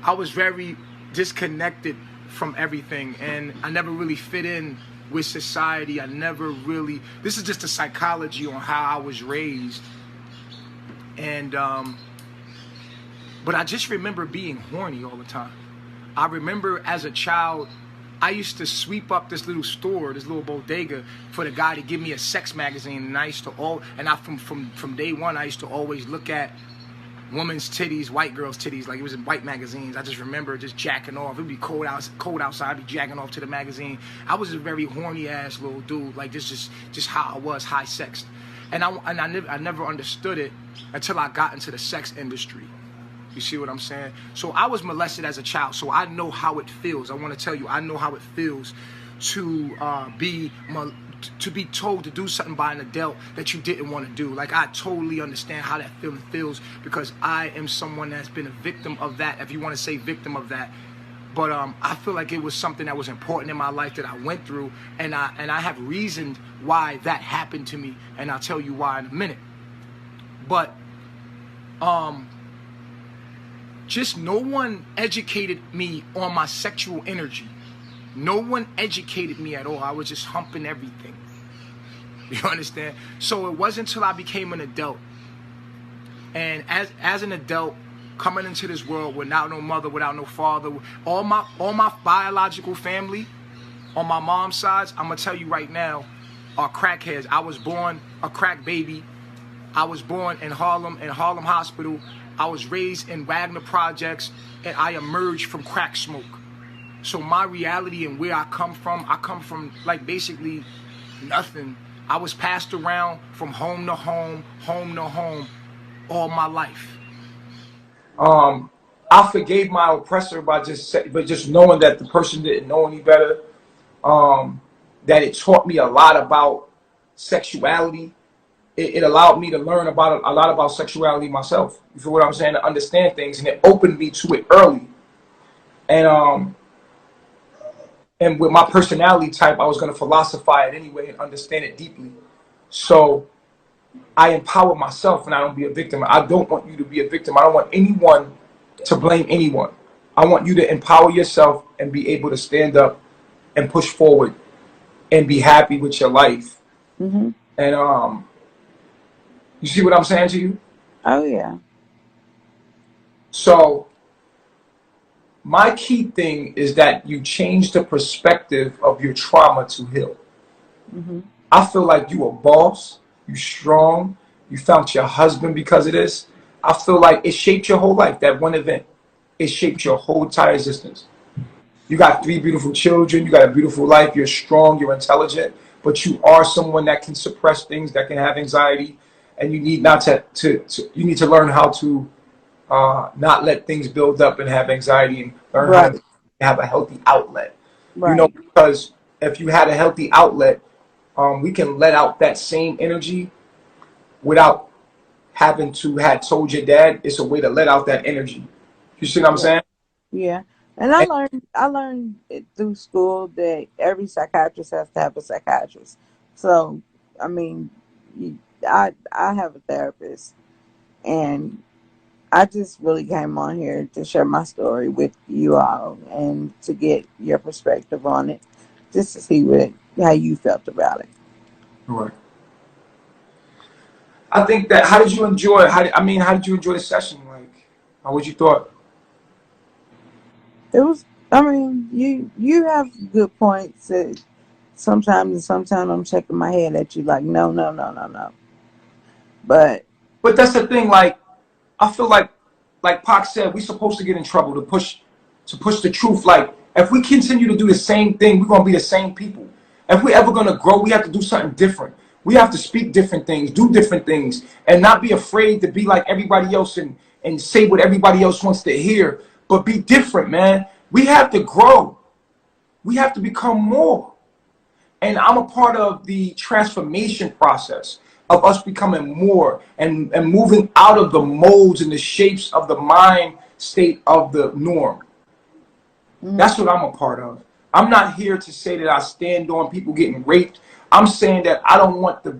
I was very disconnected from everything, and I never really fit in with society. I never really, this is just a psychology on how I was raised. And but I just remember being horny all the time. I remember as a child, I used to sweep up this little store, this little bodega, for the guy to give me a sex magazine, and I used to from day one, I used to always look at women's titties, white girls' titties, like it was in white magazines. I just remember just jacking off. It would be cold outside, I'd be jacking off to the magazine. I was a very horny ass little dude, like this just how I was, high sexed, and I never understood it until I got into the sex industry. You see what I'm saying? So I was molested as a child, so I know how it feels. I want to tell you, I know how it feels to be told to do something by an adult that you didn't want to do. Like, I totally understand how that feeling feels because I am someone that's been a victim of that, if you want to say victim of that. But I feel like it was something that was important in my life that I went through, and I have reasoned why that happened to me, and I'll tell you why in a minute. But just no one educated me on my sexual energy. No one educated me at all. I was just humping everything. You understand? So it wasn't until I became an adult. And as an adult, coming into this world without no mother, without no father, all my biological family on my mom's side, I'm gonna tell you right now, are crackheads. I was born a crack baby. I was born in Harlem Hospital. I was raised in Wagner Projects, and I emerged from crack smoke. So my reality and where I come from like basically nothing. I was passed around from home to home all my life. I forgave my oppressor by just knowing that the person didn't know any better. That it taught me a lot about sexuality. It allowed me to learn a lot about sexuality myself. You feel what I'm saying? To understand things, and it opened me to it early. And with my personality type, I was going to philosophize it anyway and understand it deeply. So I empower myself, and I don't be a victim. I don't want you to be a victim. I don't want anyone to blame anyone. I want you to empower yourself and be able to stand up and push forward and be happy with your life. Mm-hmm. And you see what I'm saying to you? Oh yeah. So my key thing is that you change the perspective of your trauma to heal. Mm-hmm. I feel like you a boss, you strong, you found your husband because of this. I feel like it shaped your whole life. That one event, it shaped your whole entire existence. You got 3 beautiful children, you got a beautiful life, you're strong, you're intelligent, but you are someone that can suppress things, that can have anxiety, and you need you need to learn how to not let things build up and have anxiety, and learn how to have a healthy outlet. Right. You know, because if you had a healthy outlet, we can let out that same energy without having to have told your dad. It's a way to let out that energy. You see what I'm saying? Yeah. And I learned it through school that every psychiatrist has to have a psychiatrist. So, I mean, I have a therapist, and I just really came on here to share my story with you all and to get your perspective on it, just to see how you felt about it. Right. I think that. How did you enjoy? How did you enjoy the session? Like, how what you thought? It was. I mean, you have good points. That sometimes I'm shaking my head at you like, no, no, no, no, no. But that's the thing. Like, I feel like Pac said, we're supposed to get in trouble to push the truth. Like, if we continue to do the same thing, we're gonna be the same people. If we're ever gonna grow, we have to do something different. We have to speak different things, do different things, and not be afraid to be like everybody else and say what everybody else wants to hear, but be different, man. We have to grow. We have to become more. And I'm a part of the transformation process of us becoming more and moving out of the molds and the shapes of the mind state of the norm. That's what I'm a part of. I'm not here to say that I stand on people getting raped. I'm saying that I don't want the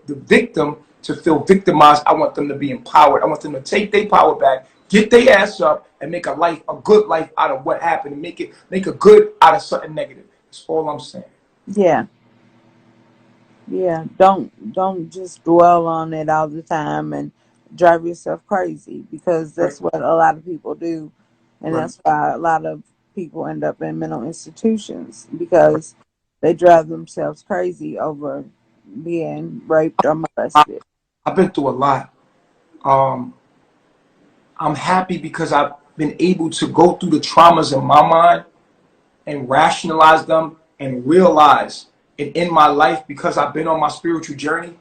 victim to feel victimized. I want them to be empowered. I want them to take their power back, get their ass up, and make a good life out of what happened, and make a good out of something negative. That's all I'm saying. yeah, yeah. Don't just dwell on it all the time and drive yourself crazy, because that's what a lot of people do, and that's why a lot of people end up in mental institutions, because they drive themselves crazy over being raped or molested. I've been through a lot. I'm happy because I've been able to go through the traumas in my mind and rationalize them and realize it in my life, because I've been on my spiritual journey.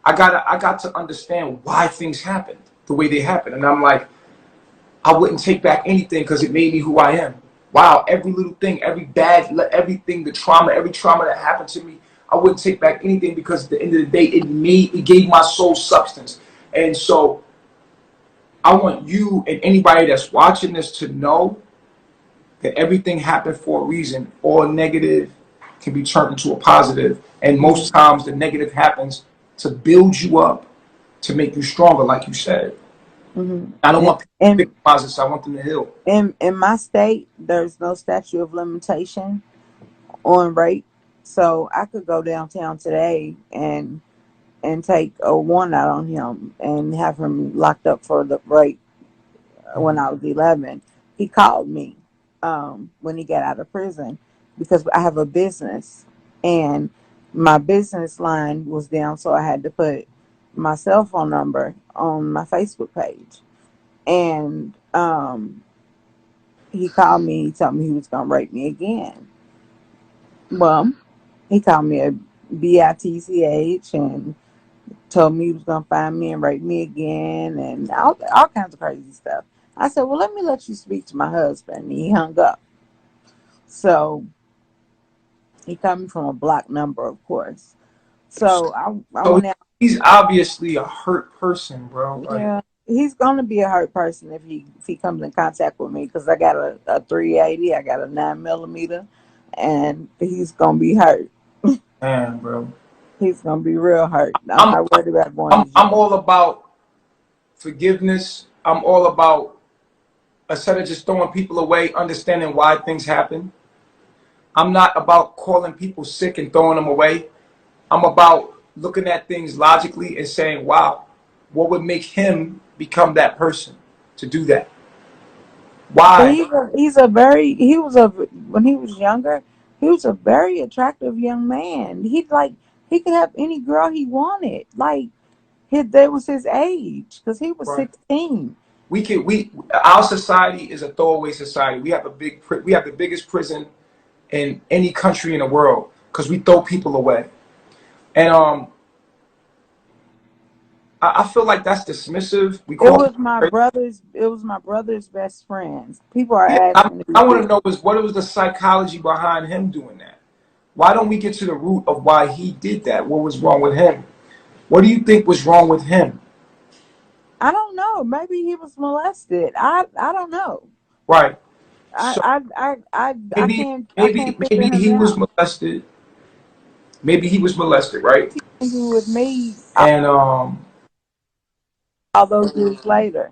I got to understand why things happened the way they happened. And I'm like, I wouldn't take back anything because it made me who I am. Wow, every little thing, everything, every trauma that happened to me, I wouldn't take back anything, because at the end of the day, it gave my soul substance. And so I want you and anybody that's watching this to know that everything happened for a reason. All negative can be turned into a positive. And most times the negative happens to build you up, to make you stronger, like you said. I don't want people to victimize us. I want them to heal. In my state, there's no statute of limitation on rape, so I could go downtown today and take a warrant out on him and have him locked up for the rape when I was 11. He called me when he got out of prison, because I have a business and my business line was down, so I had to put my cell phone number on my Facebook page. And he called me. He told me he was gonna rape me again. Well, he called me a bitch and told me he was gonna find me and rape me again, and all kinds of crazy stuff. I said, well, let me let you speak to my husband. And he hung up. So he called me from a blocked number, of course. So I went out. He's obviously a hurt person, bro. Like, yeah, he's gonna be a hurt person if he comes in contact with me, because I got a 380, I got a 9mm, and he's gonna be hurt. Man, bro. He's gonna be real hurt. I'm not worried about going to jail. I'm all about forgiveness. I'm all about, instead of just throwing people away, understanding why things happen. I'm not about calling people sick and throwing them away. I'm about looking at things logically and saying, wow, what would make him become that person to do that? Why? When he was younger, he was a very attractive young man. He could have any girl he wanted. Like, that was his age, because he was 16. Our society is a throwaway society. We have the biggest prison in any country in the world, because we throw people away. And I feel like that's dismissive. It was my brother's best friends. People are asking. I want to know what was the psychology behind him doing that? Why don't we get to the root of why he did that? What was wrong with him? What do you think was wrong with him? I don't know. Maybe he was molested. I don't know. Right. Maybe he was molested. Maybe he was molested, right? With me. And all those years later.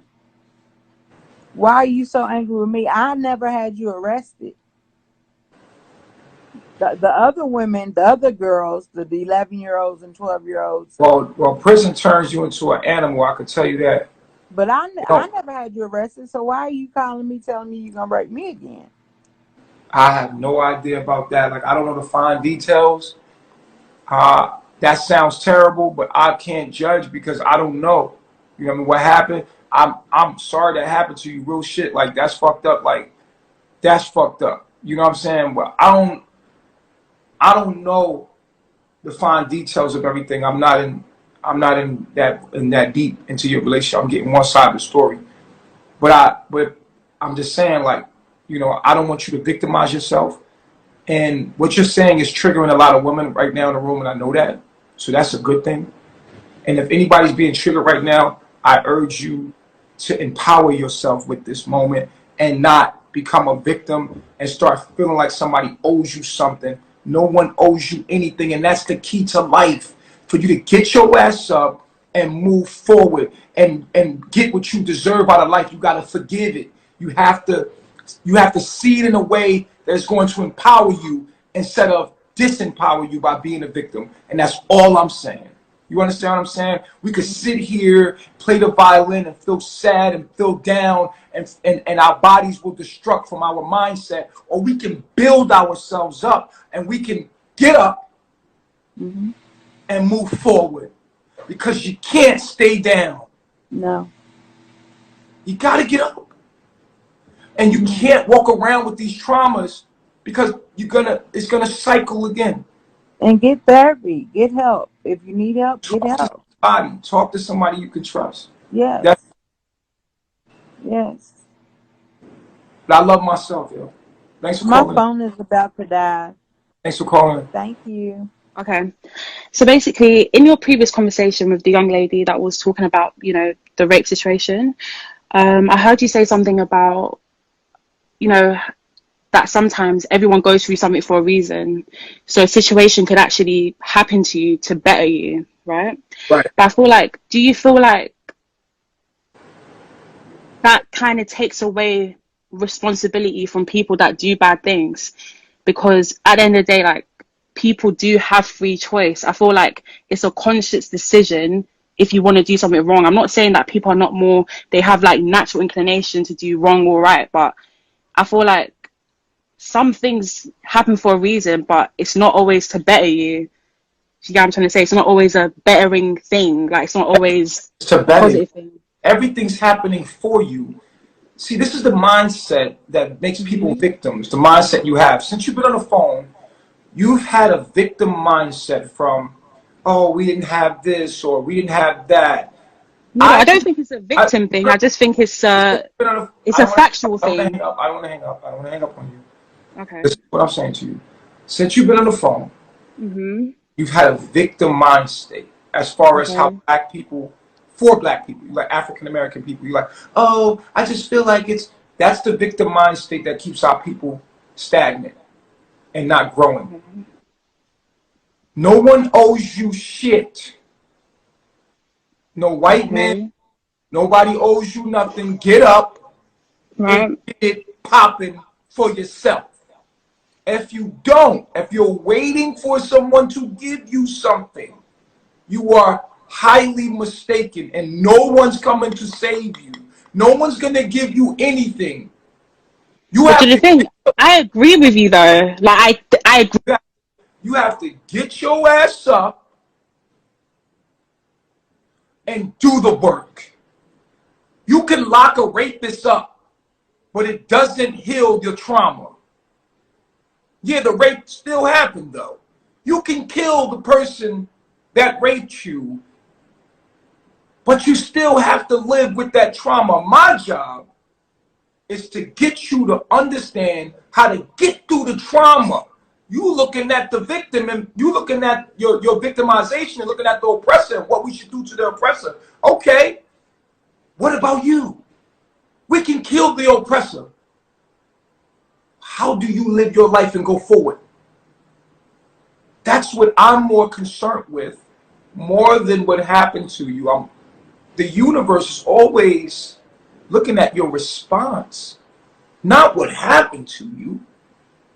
Why are you so angry with me? I never had you arrested. The other women, the other girls, the 11-year-olds and 12-year-olds. Well, prison turns you into an animal. I can tell you that. But I No, never had you arrested, so why are you calling me, telling me you're gonna rape me again? I have no idea about that. Like, I don't know the fine details. That sounds terrible, but I can't judge because I don't know. You know what I mean? What happened? I'm sorry that happened to you. Real shit. Like, that's fucked up. Like, that's fucked up. You know what I'm saying? But I don't know the fine details of everything. I'm not in that deep into your relationship. I'm getting one side of the story. But I'm just saying, like, you know, I don't want you to victimize yourself. And what you're saying is triggering a lot of women right now in the room, and I know that. So that's a good thing. And if anybody's being triggered right now, I urge you to empower yourself with this moment and not become a victim and start feeling like somebody owes you something. No one owes you anything, and that's the key to life. For you to get your ass up and move forward and get what you deserve out of life, you got to forgive it. You have to see it in a way that's going to empower you instead of disempower you by being a victim. And that's all I'm saying. You understand what I'm saying? We could sit here, play the violin, and feel sad and feel down, and our bodies will destruct from our mindset, or we can build ourselves up and we can get up and move forward, because you can't stay down. No. You got to get up. And you can't walk around with these traumas because it's gonna cycle again. And get therapy, get help. If you need help, get help. Talk to somebody you can trust. Yes. Yes. But I love myself, yo. Thanks for calling. My phone is about to die. Thanks for calling. Thank you. Okay. So basically, in your previous conversation with the young lady that was talking about, you know, the rape situation, I heard you say something about, you know, that sometimes everyone goes through something for a reason. So a situation could actually happen to you to better you, right? Right. But I feel like, do you feel like that kind of takes away responsibility from people that do bad things? Because at the end of the day, like, people do have free choice. I feel like it's a conscious decision if you want to do something wrong. I'm not saying that people are not more, they have like natural inclination to do wrong or right, but I feel like some things happen for a reason, but it's not always to better you. You get what I'm trying to say? It's not always a bettering thing. Like, it's not always to a positive thing. Everything's happening for you. See, this is the mindset that makes people victims, the mindset you have. Since you've been on the phone, you've had a victim mindset from, oh, we didn't have this or we didn't have that. No, I don't think it's a victim thing. I just think it's a factual thing. I don't want to hang up. I don't want to hang up on you. Okay. This is what I'm saying to you. Since you've been on the phone, you've had a victim mind state as far as how black people, for black people, like African American people, you're like, oh, I just feel like that's the victim mind state that keeps our people stagnant and not growing. No one owes you shit. No white man, nobody owes you nothing. Get up and get it popping for yourself. If you don't, if you're waiting for someone to give you something, you are highly mistaken, and no one's coming to save you. No one's going to give you anything. I agree with you though. Like, I agree. You have to get your ass up and do the work. You can lock a rapist up, but it doesn't heal your trauma. Yeah, the rape still happened though. You can kill the person that raped you, but you still have to live with that trauma. My job is to get you to understand how to get through the trauma. You looking at the victim and you looking at your victimization and looking at the oppressor and what we should do to the oppressor. Okay, what about you? We can kill the oppressor. How do you live your life and go forward? That's what I'm more concerned with, more than what happened to you. The universe is always looking at your response, not what happened to you,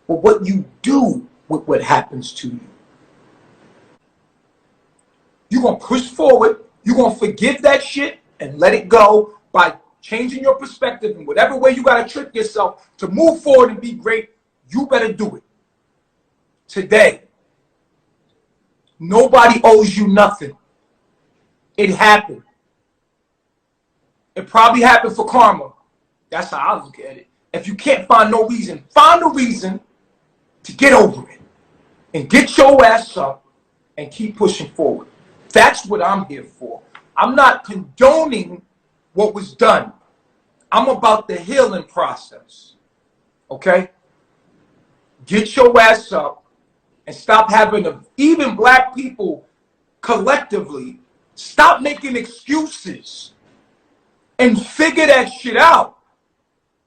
but what you do with what happens to you. You're going to push forward. You're going to forgive that shit and let it go by changing your perspective in whatever way you got to trick yourself to move forward and be great. You better do it. Today. Nobody owes you nothing. It happened. It probably happened for karma. That's how I look at it. If you can't find no reason, find a reason to get over it. And get your ass up and keep pushing forward. That's what I'm here for. I'm not condoning what was done. I'm about the healing process. Okay? Get your ass up and stop having even black people collectively, stop making excuses and figure that shit out.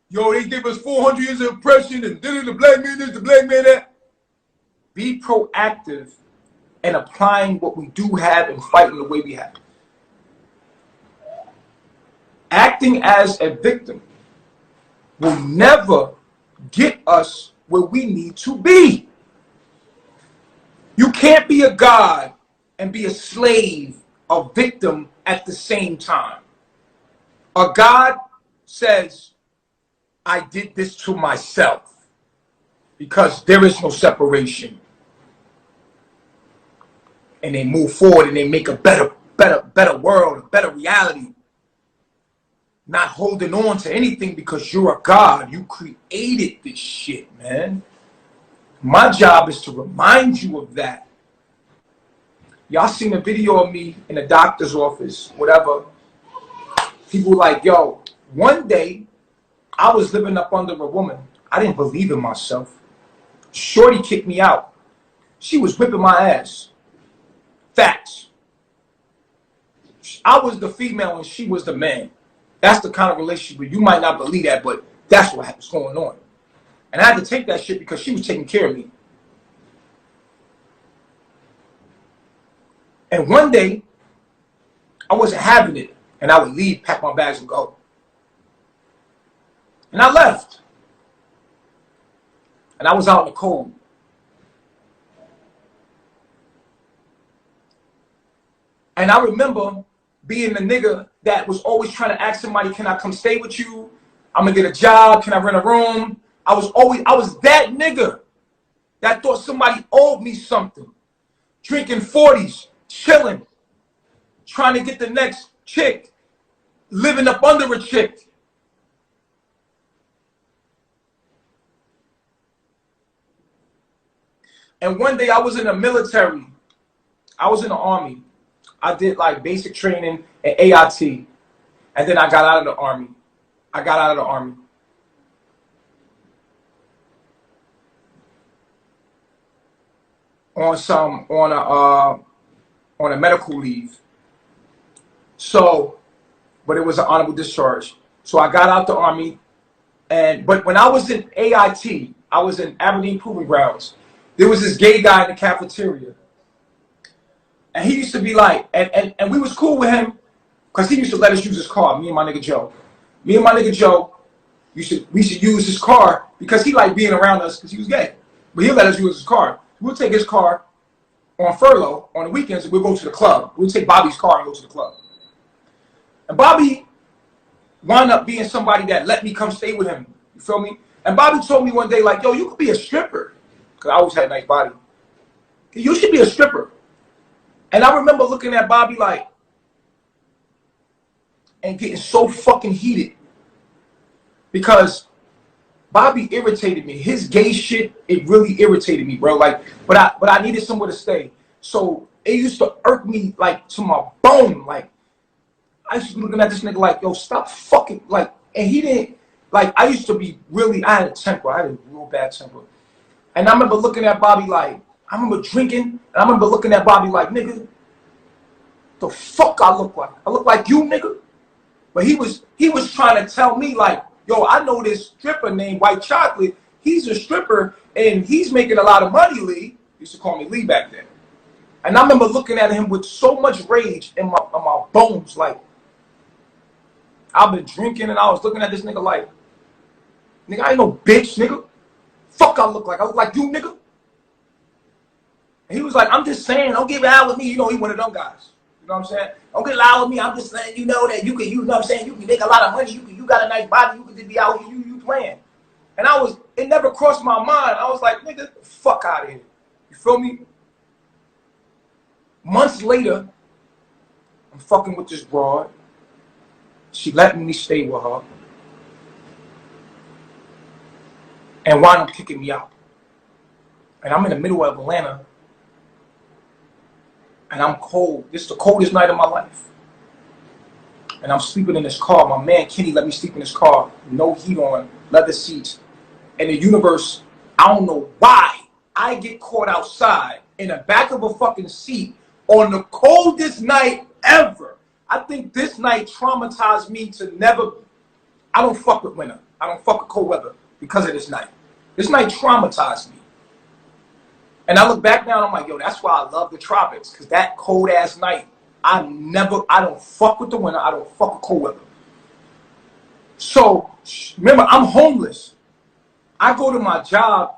Yo, they give us 400 years of oppression and the black man this, the black man that. Be proactive and applying what we do have and fighting the way we have. Acting as a victim will never get us where we need to be. You can't be a god and be a slave, a victim at the same time. A god says, I did this to myself because there is no separation. And they move forward and they make a better world, a better reality. Not holding on to anything because you're a god. You created this shit, man. My job is to remind you of that. Y'all seen a video of me in a doctor's office, whatever. People like, yo, one day I was living up under a woman. I didn't believe in myself. Shorty kicked me out. She was whipping my ass. Facts. I was the female and she was the man. That's the kind of relationship you might not believe that, but that's what was going on. And I had to take that shit because she was taking care of me. And one day, I wasn't having it. And I would leave, pack my bags, and go. And I left. And I was out in the cold. And I remember being the nigga that was always trying to ask somebody, can I come stay with you? I'm going to get a job. Can I rent a room? I was that nigga that thought somebody owed me something. Drinking 40s, chilling, trying to get the next chick, living up under a chick. And one day I was in the military. I was in the army. I did like basic training at AIT. And then I got out of the army. On a medical leave. So, but it was an honorable discharge. So I got out the army, but when I was in AIT, I was in Aberdeen Proving Grounds. There was this gay guy in the cafeteria, and he used to be like, and we was cool with him, because he used to let us use his car. Me and my nigga Joe, we should use his car because he liked being around us because he was gay. But he'll let us use his car. We'll take his car on furlough on the weekends, and we'll go to the club. We'll take Bobby's car and go to the club. And Bobby wound up being somebody that let me come stay with him. You feel me? And Bobby told me one day, like, yo, you could be a stripper. Because I always had a nice body. You should be a stripper. And I remember looking at Bobby like, and getting so fucking heated. Because Bobby irritated me. His gay shit, it really irritated me, bro. Like, but I needed somewhere to stay. So it used to irk me like to my bone. Like, I used to be looking at this nigga like, yo, stop fucking, like, and he didn't, like, I used to be really, I had a temper. I had a real bad temper. And I remember looking at Bobby like, I remember drinking, and I remember looking at Bobby like, nigga, the fuck I look like? I look like you, nigga? But he was trying to tell me like, yo, I know this stripper named White Chocolate. He's a stripper, and he's making a lot of money, Lee. He used to call me Lee back then. And I remember looking at him with so much rage in my bones, like, I've been drinking, and I was looking at this nigga like, nigga, I ain't no bitch, nigga. Fuck I look like you, nigga. And he was like, I'm just saying, don't get loud with me. You know, he one of them guys. You know what I'm saying? Don't get loud with me. I'm just letting you know that you can, you know what I'm saying? You can make a lot of money. You got a nice body. You can just be out here. You playing. And it never crossed my mind. I was like, nigga, get the fuck out of here. You feel me? Months later, I'm fucking with this broad. She letting me stay with her. And wound up kicking me out. And I'm in the middle of Atlanta. And I'm cold. This is the coldest night of my life. And I'm sleeping in this car. My man Kenny let me sleep in this car. No heat on, leather seats. And the universe, I don't know why I get caught outside in the back of a fucking seat on the coldest night ever. I think this night traumatized me to never, I don't fuck with winter. I don't fuck with cold weather because of this night. This night traumatized me. And I look back now and I'm like, yo, that's why I love the tropics. Because that cold ass night, I don't fuck with the winter. I don't fuck with cold weather. So, remember, I'm homeless. I go to my job.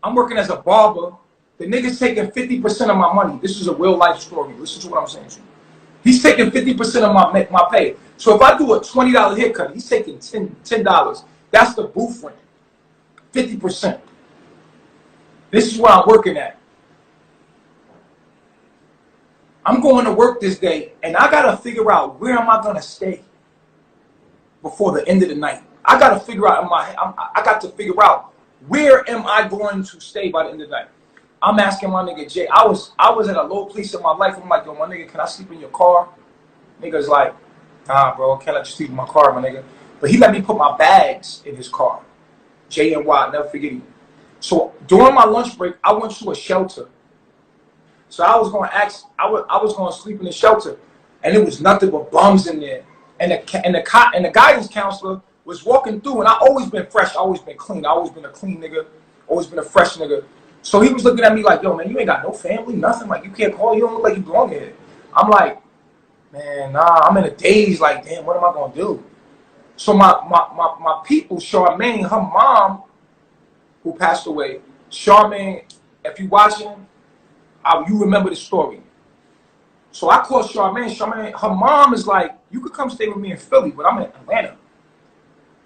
I'm working as a barber. The nigga's taking 50% of my money. This is a real life story. Listen to what I'm saying to you. He's taking 50% of my pay. So if I do a $20 haircut, he's taking $10. That's the booth rent. 50%. This is where I'm working at. I'm going to work this day, and I got to figure out where am I going to stay before the end of the night. I got to figure out I got to figure out where am I going to stay by the end of the night. I'm asking my nigga Jay. I was at a low place in my life. I'm like, yo, my nigga, can I sleep in your car? Nigga's like, nah, bro, can't let you sleep in my car, my nigga. But he let me put my bags in his car. JNY, never forget him. So during my lunch break, I went to a shelter. So I was going to sleep in the shelter, and it was nothing but bums in there. And the guidance counselor was walking through, and I always been fresh, I always been clean, I always been a clean nigga, always been a fresh nigga. So he was looking at me like, yo, man, you ain't got no family, nothing. Like, you can't call, you don't look like you belong here. I'm like, man, nah, I'm in a daze. Like, damn, what am I gonna do? So my people, Charmaine, her mom, who passed away, Charmaine, if you watching, you remember the story. So I called Charmaine. Charmaine, her mom is like, you could come stay with me in Philly, but I'm in Atlanta.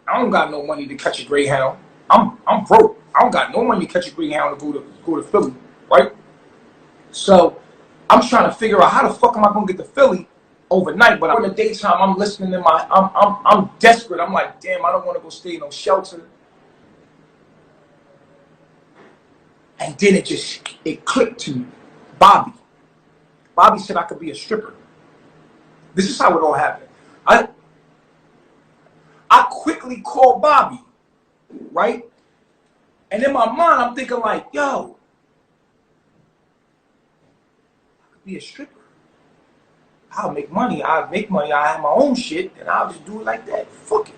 I don't got no money to catch a Greyhound. I'm broke. I don't got no money to catch a Greyhound to go to Philly, right? So I'm trying to figure out how the fuck am I gonna get to Philly overnight? But in the daytime, I'm listening to I'm desperate. I'm like, damn, I don't want to go stay in no shelter. And then it clicked to Bobby. Bobby said I could be a stripper. This is how it all happened. I quickly called Bobby, right? And in my mind, I'm thinking like, yo, I could be a stripper. I'll make money. I have my own shit, and I'll just do it like that. Fuck it.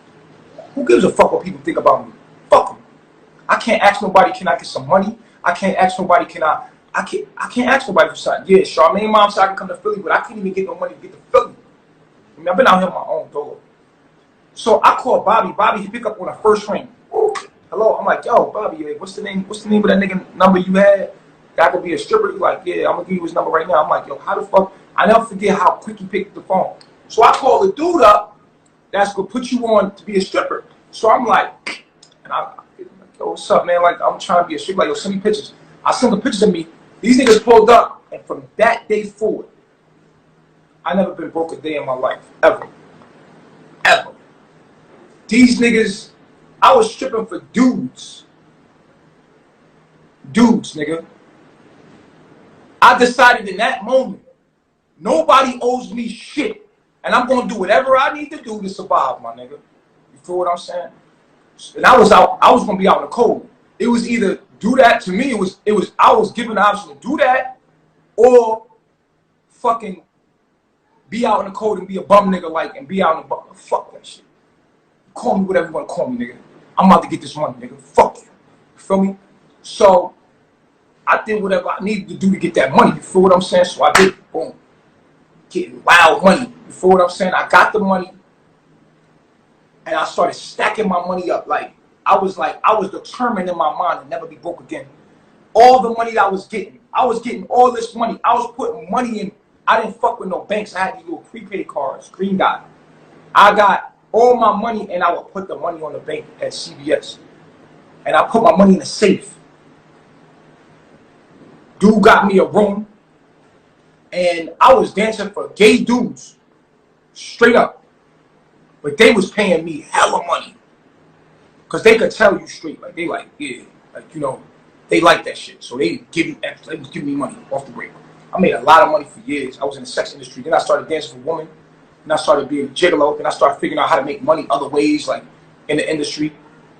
Who gives a fuck what people think about me? Fuck them. I can't ask nobody, can I get some money? I can't ask nobody, I can't ask nobody for something. Yeah, Charmaine mom said I can come to Philly, but I couldn't even get no money to get to Philly. I mean, I've been out here on my own, dog. So I called Bobby. Bobby, he picked up on the first ring. Ooh, hello. I'm like, yo, Bobby, what's the name of that nigga number you had? That could be a stripper. He's like, yeah, I'm gonna give you his number right now. I'm like, yo, how the fuck? I never forget how quick he picked up the phone. So I called the dude up that's gonna put you on to be a stripper. So I'm like, and I'm like, yo, what's up, man? Like, I'm trying to be a stripper. Like, yo, send me pictures. I sent the pictures of me. These niggas pulled up, and from that day forward, I never been broke a day in my life, ever. Ever. These niggas, I was stripping for dudes. Dudes, nigga. I decided in that moment, nobody owes me shit. And I'm going to do whatever I need to do to survive, my nigga. You feel what I'm saying? And I was going to be out in the cold. It was either do that. To me, I was given the option to do that or fucking be out in the cold and be a bum nigga like and be out in the bum. Fuck that shit. Call me whatever you want to call me, nigga. I'm about to get this money, nigga. Fuck you. You feel me? So I did whatever I needed to do to get that money. You feel what I'm saying? So I did. Boom. Getting wild money. You feel what I'm saying? I got the money and I started stacking my money up. I was determined in my mind to never be broke again. all the money that I was getting all this money. I was putting money in. I didn't fuck with no banks. I had these little prepaid cards, Green Dot. I got all my money, and I would put the money on the bank at CVS. And I put my money in the safe. Dude got me a room, and I was dancing for gay dudes, straight up. But they was paying me hella money, cause they could tell you straight, like they like, yeah, like, you know, they like that shit. So they give me extra. They was giving me money off the break. I made a lot of money for years. I was in the sex industry. Then I started dancing for women. Then I started being a gigolo. Then I started figuring out how to make money other ways, like in the industry.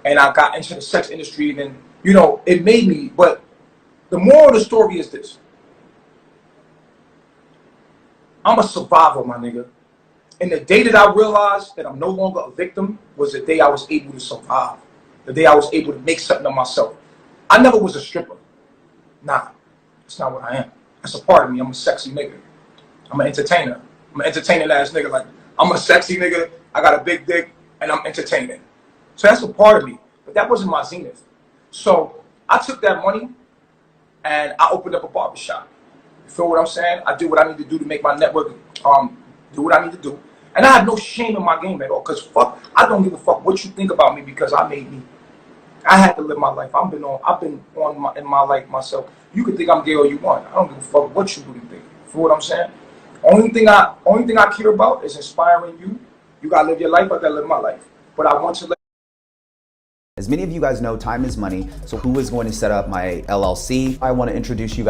And I got into the sex industry. And then, you know, it made me. But the moral of the story is this: I'm a survivor, my nigga. And the day that I realized that I'm no longer a victim was the day I was able to survive. The day I was able to make something of myself. I never was a stripper. Nah, that's not what I am. That's a part of me. I'm a sexy nigga. I'm an entertainer. I'm an entertaining ass nigga. Like, I'm a sexy nigga. I got a big dick, and I'm entertaining. So that's a part of me. But that wasn't my zenith. So I took that money, and I opened up a barbershop. You feel what I'm saying? I do what I need to do to make my network do what I need to do. And I have no shame in my game at all. Because fuck, I don't give a fuck what you think about me because I made me. I had to live my life. I've been in my life myself. You can think I'm gay all you want. I don't give a fuck what you really think. You feel what I'm saying? Only thing I care about is inspiring you. You gotta live your life. I gotta live my life. But I want to let. As many of you guys know, time is money. So who is going to set up my LLC? I want to introduce you guys